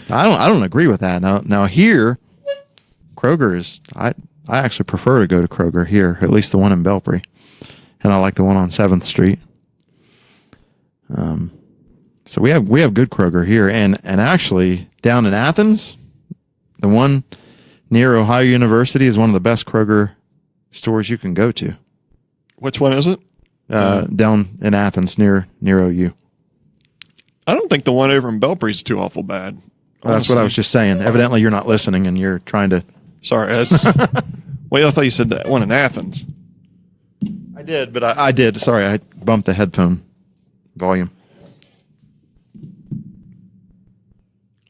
I don't agree with that. Now here, Kroger is, I actually prefer to go to Kroger here, at least the one in Belpre. And I like the one on 7th Street. So we have good Kroger here, and actually down in Athens, the one near Ohio University is one of the best Kroger stores you can go to. which one is it? Down in Athens near OU. I don't think the one over in Belpre is too awful bad. That's what I was just saying. Evidently, you're not listening, and you're trying to. Sorry. Wait, I thought you said that one in Athens. I did, but I did. Sorry, I bumped the headphone volume.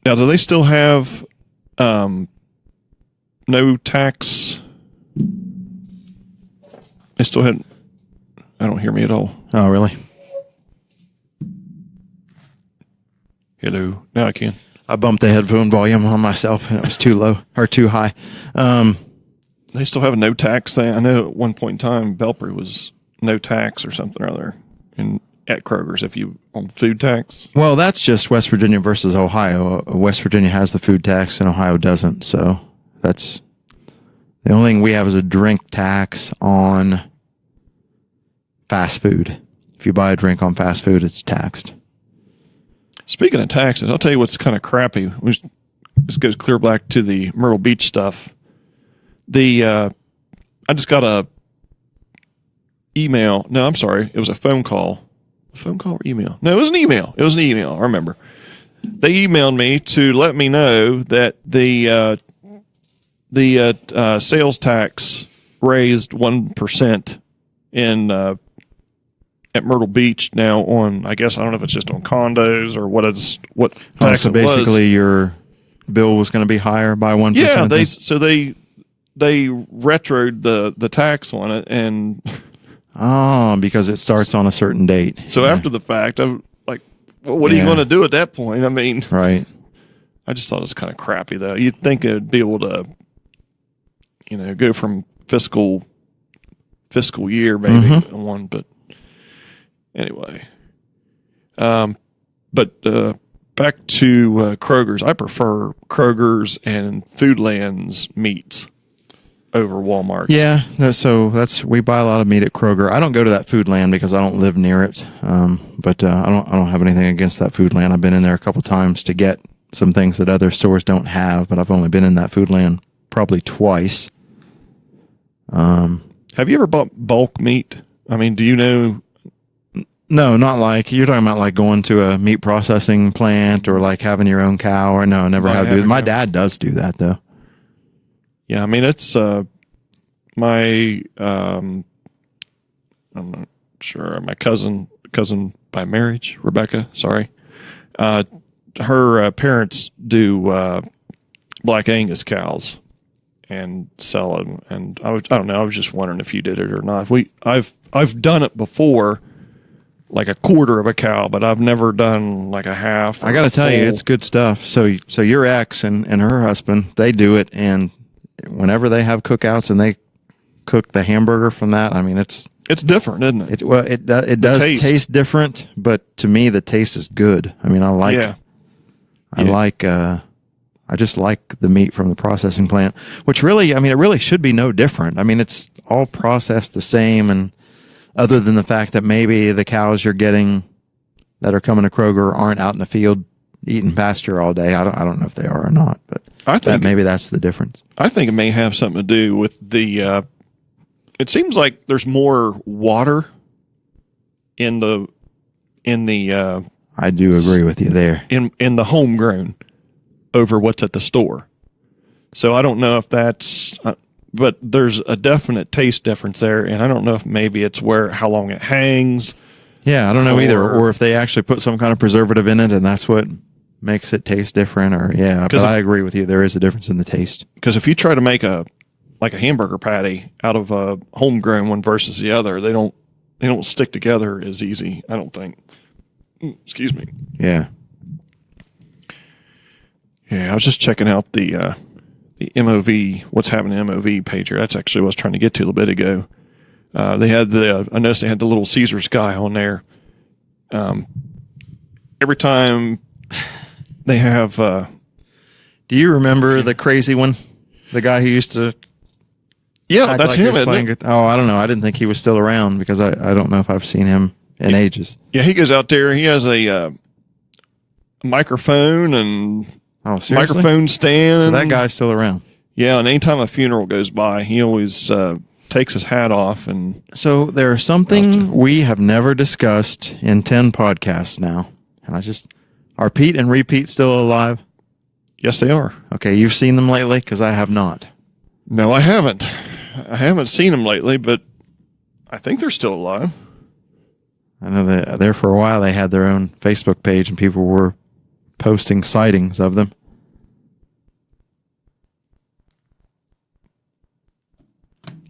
Now, do they still have no tax? They still had. I don't hear me at all. Oh, really? Hello. Now I can. I bumped the headphone volume on myself, and it was too low or too high. They still have a no tax thing. I know at one point in time, Belpre was no tax or something or other at Kroger's if you on food tax. Well, that's just West Virginia versus Ohio. West Virginia has the food tax and Ohio doesn't. So that's the only thing we have is a drink tax on fast food. If you buy a drink on fast food, it's taxed. Speaking of taxes, I'll tell you what's kind of crappy. This goes clear back to the Myrtle Beach stuff. I just got a email. No, I'm sorry. It was a phone call. A phone call or email? No, it was an email. It was an email. I remember. They emailed me to let me know that the sales tax raised 1% in at Myrtle Beach now on, I guess, I don't know if it's just on condos or what tax So it was. basically, your bill was going to be higher by 1%. Yeah, they retroed the tax on it, and because it starts on a certain date. so after the fact, I'm like, well, what are you Yeah. going to do at that point? I mean, Right. I just thought it was kind of crappy though. You'd think it would be able to, go from fiscal year maybe on one, but anyway. But back to Kroger's. I prefer Kroger's and Foodland's meats over Walmart. Yeah, no, so we buy a lot of meat at Kroger. I don't go to that food land because I don't live near it. But I don't have anything against that food land. I've been in there a couple times to get some things that other stores don't have, but I've only been in that food land probably twice. Have you ever bought bulk meat? I mean, do you know? No, not like you're talking about like going to a meat processing plant or like having your own cow. Or no, I never have. My dad does do that though. Yeah, I mean it's my I'm not sure, my cousin by marriage, Rebecca. Sorry, her parents do Black Angus cows and sell them. And I don't know. I was just wondering if you did it or not. I've done it before, like a quarter of a cow, but I've never done like a half. I got to tell you, it's good stuff. So your ex and her husband, they do it, and whenever they have cookouts and they cook the hamburger from that, I mean, it's different, isn't it? It does taste different, but to me, the taste is good. I mean, I just like the meat from the processing plant, which really, I mean, it really should be no different. I mean, it's all processed the same, and other than the fact that maybe the cows you're getting that are coming to Kroger aren't out in the field eating pasture all day. I don't know if they are or not, but I think maybe that's the difference. I think it may have something to do with the. It seems like there's more water in the. I do agree with you there. In the homegrown over what's at the store, so I don't know if that's. But there's a definite taste difference there, and I don't know if maybe it's how long it hangs. Yeah, I don't know either, or if they actually put some kind of preservative in it, and that's what makes it taste different. Or but I agree with you. There is a difference in the taste. Because if you try to make a hamburger patty out of a homegrown one versus the other, they don't stick together as easy. I don't think. Excuse me. Yeah. Yeah, I was just checking out the MOV, what's happening in MOV page here. That's actually what I was trying to get to a little bit ago. They had I noticed they had the little Caesar's guy on there. Every time they have. Do you remember the crazy one? The guy who used to. Yeah, that's him. Oh, I don't know. I didn't think he was still around because I don't know if I've seen him in ages. Yeah, he goes out there. He has a microphone and. Oh, seriously? Microphone stand. So that guy's still around. Yeah, and anytime a funeral goes by, he always takes his hat off. And so there's something we have never discussed in 10 podcasts now. And are Pete and Repeat still alive? Yes, they are. Okay, you've seen them lately? Because I have not. No, I haven't. I haven't seen them lately, but I think they're still alive. I know that there for a while they had their own Facebook page and people were posting sightings of them.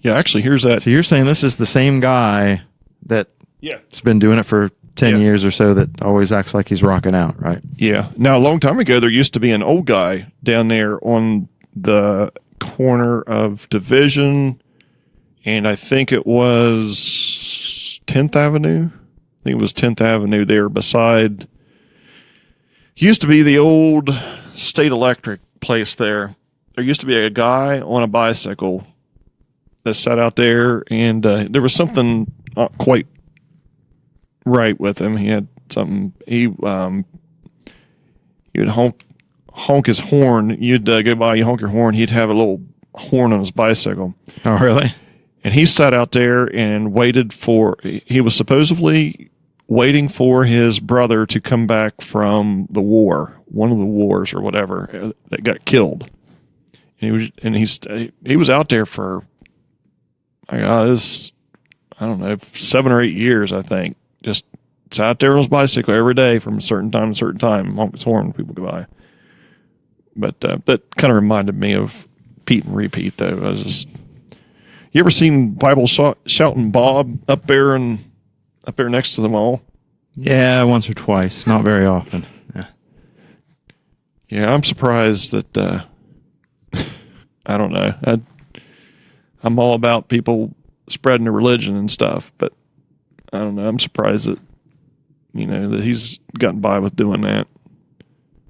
Yeah, actually, here's that. So you're saying this is the same guy that's been doing it for 10 years or so that always acts like he's rocking out, right? Yeah. Now, a long time ago, there used to be an old guy down there on the corner of Division, and I think it was 10th Avenue. I think it was 10th Avenue there beside... Used to be the old State Electric place there. There used to be a guy on a bicycle that sat out there, and there was something not quite right with him. He had something. He would honk his horn. You'd go by, you honk your horn. He'd have a little horn on his bicycle. Oh, really? And he sat out there and waited for. He was supposedly waiting for his brother to come back from the war, one of the wars or whatever, that got killed. And he was out there for, I don't know, 7 or 8 years, I think. Just sat out there on his bicycle every day from a certain time to a certain time, honk his horn when people go by. But that kind of reminded me of Pete and Repeat, though. You ever seen Bible Shouting Bob up there next to the mall? Yeah, once or twice. Not very often. Yeah, I'm surprised that, I don't know. I'm all about people spreading the religion and stuff, but I don't know. I'm surprised that, that he's gotten by with doing that.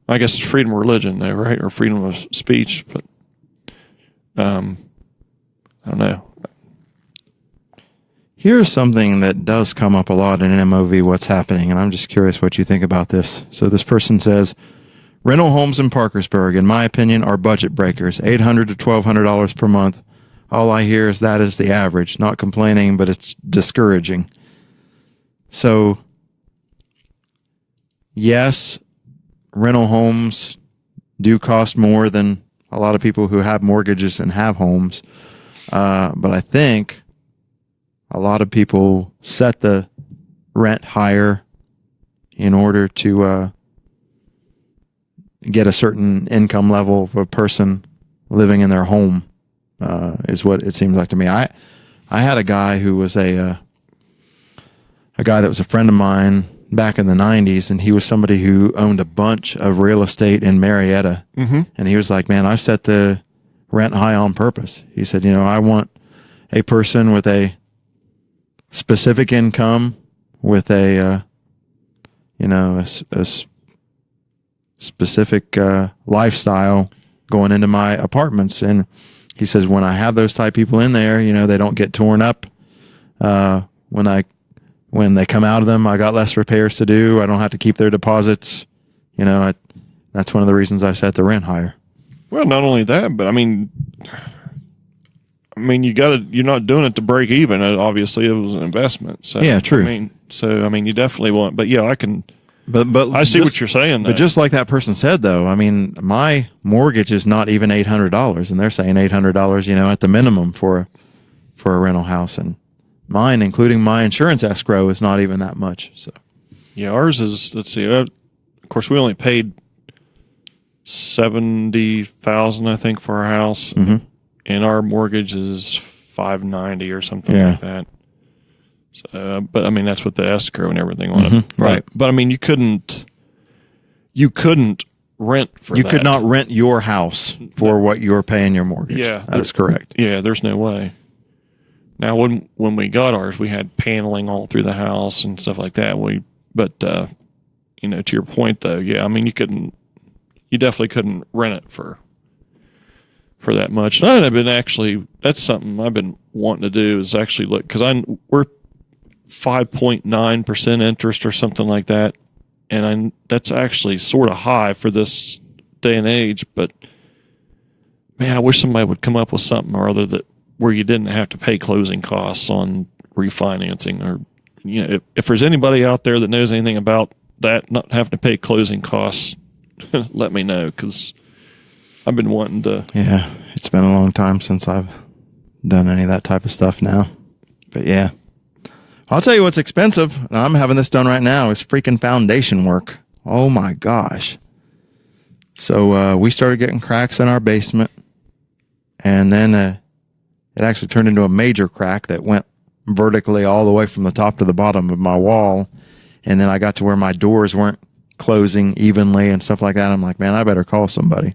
I guess it's freedom of religion, though, right? Or freedom of speech, but I don't know. Here's something that does come up a lot in MOV, what's happening, and I'm just curious what you think about this. So this person says, rental homes in Parkersburg, in my opinion, are budget breakers, $800 to $1,200 per month. All I hear is that is the average. Not complaining, but it's discouraging. So, yes, rental homes do cost more than a lot of people who have mortgages and have homes. But I think a lot of people set the rent higher in order to get a certain income level of a person living in their home, is what it seems like to me. I had a guy who was a guy that was a friend of mine back in the 90s, and he was somebody who owned a bunch of real estate in Marietta. Mm-hmm. And he was like, man, I set the rent high on purpose. He said, I want a person with a specific income, with a specific lifestyle going into my apartments. And he says, when I have those type people in there, they don't get torn up. When they come out of them, I got less repairs to do. I don't have to keep their deposits. That's one of the reasons I set the rent higher. Well, not only that, but I mean, you're not doing it to break even. Obviously, it was an investment. So, yeah, true. You definitely want, but yeah, I can. But I see what you're saying. But just like that person said, though, my mortgage is not even $800, and they're saying $800, at the minimum for a rental house, and mine, including my insurance escrow, is not even that much. So, yeah, ours is. Let's see. Of course, we only paid $70,000, I think, for our house, and our mortgage is $590 or something like that. So, but that's with the escrow and everything on it, right? But you couldn't rent for. You that. could not rent your house for what you're paying your mortgage. Yeah, that is correct. Yeah, there's no way. Now, when we got ours, we had paneling all through the house and stuff like that. To your point though, yeah, you definitely couldn't rent it for that much. And that's something I've been wanting to do, is actually look, because we're 5.9% interest or something like that, and that's actually sort of high for this day and age. But man, I wish somebody would come up with something or other where you didn't have to pay closing costs on refinancing, or if there's anybody out there that knows anything about that, not having to pay closing costs, let me know, because I've been wanting to. Yeah, it's been a long time since I've done any of that type of stuff now. But yeah, I'll tell you what's expensive. And I'm having this done right now, is freaking foundation work. Oh my gosh. So we started getting cracks in our basement, and then it actually turned into a major crack that went vertically all the way from the top to the bottom of my wall. And then I got to where my doors weren't closing evenly and stuff like that. I'm like, man, I better call somebody.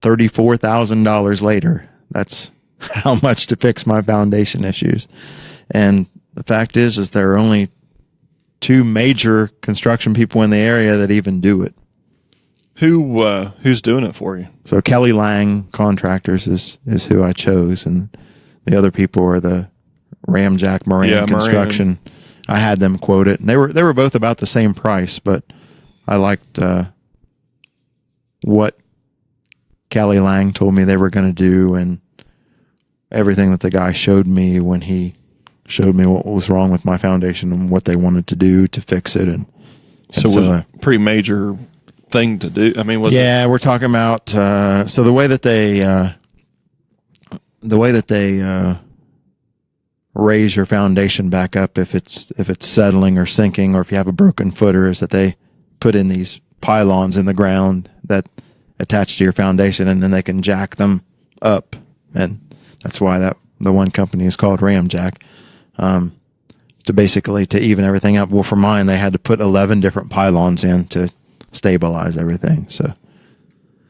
$34,000 later. That's how much to fix my foundation issues. And the fact is there are only two major construction people in the area that even do it. Who's doing it for you? So Kelly Lang Contractors is who I chose, and the other people are the Ramjack Moran Construction. I had them quote it, and they were both about the same price, but I liked what Kelly Lang told me they were going to do, and everything that the guy showed me when he showed me what was wrong with my foundation and what they wanted to do to fix it. And so it was a pretty major thing to do. We're talking about so the way that they raise your foundation back up if it's settling or sinking, or if you have a broken footer, is that they put in these pylons in the ground that attach to your foundation, and then they can jack them up, and that's why the one company is called Ramjack, to even everything up. Well, for mine, they had to put 11 different pylons in to stabilize everything. So,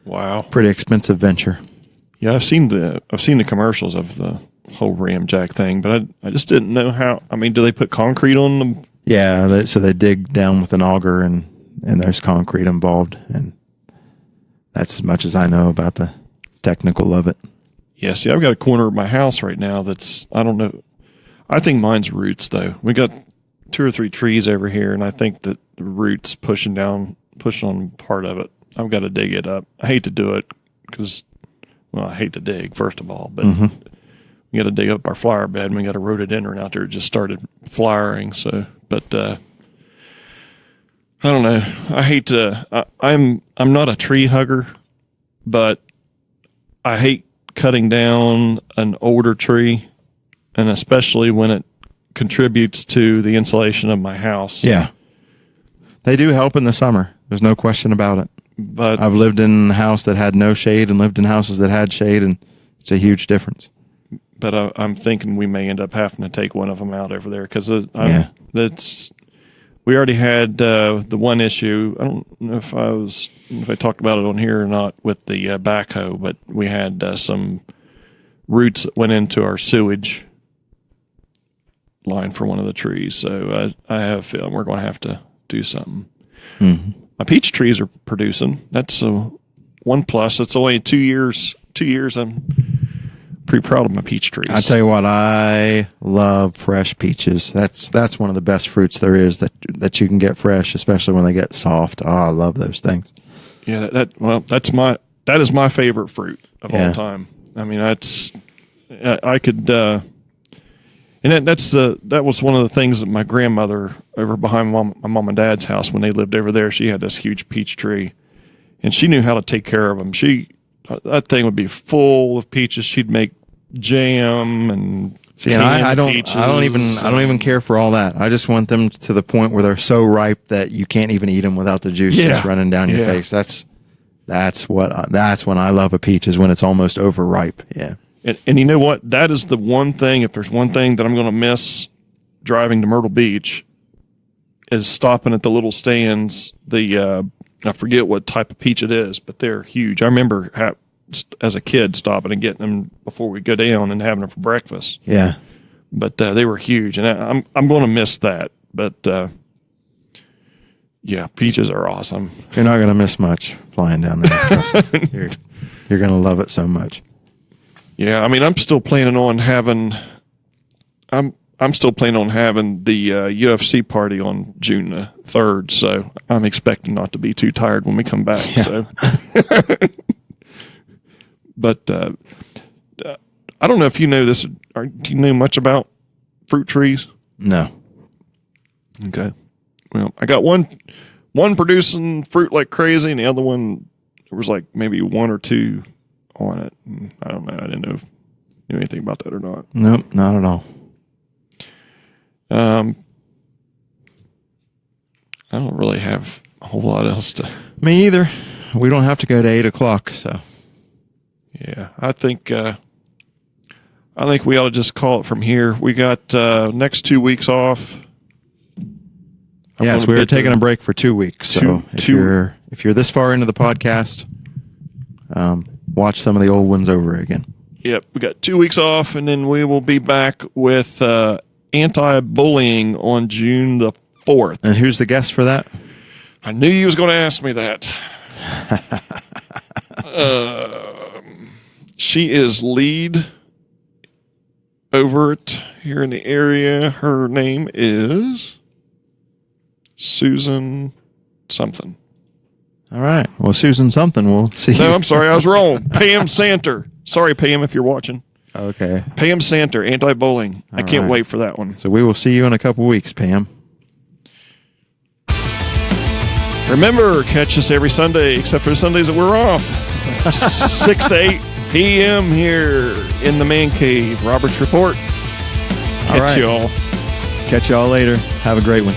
wow, pretty expensive venture. Yeah, I've seen the commercials of the whole Ramjack thing, but I just didn't know how. Do they put concrete on them? Yeah, so they dig down with an auger, and there's concrete involved, and that's as much as I know about the technical of it. Yeah, see, I've got a corner of my house right now that's, I don't know. I think mine's roots, though. We got 2 or 3 trees over here, and I think that the roots pushing on part of it. I've got to dig it up. I hate to do it because, well, I hate to dig, first of all, but we got to dig up our flower bed, and we got a rhododendron out there that just started flowering. So, but I don't know. I hate to. I'm not a tree hugger, but I hate cutting down an older tree, and especially when it contributes to the insulation of my house. Yeah. They do help in the summer. There's no question about it. But I've lived in a house that had no shade and lived in houses that had shade, and it's a huge difference. But I'm thinking we may end up having to take one of them out over there because that's. We already had the one issue. I don't know if I talked about it on here or not with the backhoe, but we had some roots that went into our sewage line for one of the trees. So I have a feeling we're going to have to do something. Mm-hmm. My peach trees are producing. That's one plus. It's only 2 years. 2 years. I'm pretty proud of my peach trees. I tell you what, I love fresh peaches. That's one of the best fruits there is that you can get fresh, especially when they get soft. Oh, I love those things. Yeah, that is my favorite fruit of all time. I mean, I could, and that was one of the things that my grandmother over behind my mom and dad's house when they lived over there. She had this huge peach tree, and she knew how to take care of them. That thing would be full of peaches. She'd make jam and see. And I don't even care for all that. I just want them to the point where they're so ripe that you can't even eat them without the juice just running down your face. That's when I love a peach, is when it's almost overripe. Yeah. And you know what? That is the one thing. If there's one thing that I'm going to miss driving to Myrtle Beach, is stopping at the little stands. I forget what type of peach it is, but they're huge. I remember as a kid stopping and getting them before we go down and having them for breakfast. Yeah. But they were huge, and I'm going to miss that. But yeah, peaches are awesome. You're not going to miss much flying down there. Trust me. You're going to love it so much. Yeah, I mean, I'm still planning on having the UFC party on June the 3rd, so I'm expecting not to be too tired when we come back. Yeah. So, but I don't know if you know this. Do you know much about fruit trees? No. Okay. Well, I got one producing fruit like crazy, and the other one, there was like maybe 1 or 2 on it. I don't know. I didn't know if you knew anything about that or not. Nope, not at all. I don't really have a whole lot else to. Me either. We don't have to go to 8 o'clock, so. Yeah, I think we ought to just call it from here. We got next 2 weeks off. Yes, we were taking a break for 2 weeks. So if you're this far into the podcast, watch some of the old ones over again. Yep, we got 2 weeks off, and then we will be back with anti-bullying on June the 4th. And who's the guest for that? I knew you was going to ask me that. She is lead over it here in the area. Her name is Susan something. All right. Well, Susan something. We'll see. No, I'm sorry. I was wrong. Pam Santer. Sorry, Pam, if you're watching. Okay. Pam Santer, anti-bullying. I can't wait for that one. So we will see you in a couple weeks, Pam. Remember, catch us every Sunday, except for the Sundays that we're off. 6 to 8 p.m. here in the Man Cave. Roberts Report. Catch y'all. Catch y'all later. Have a great one.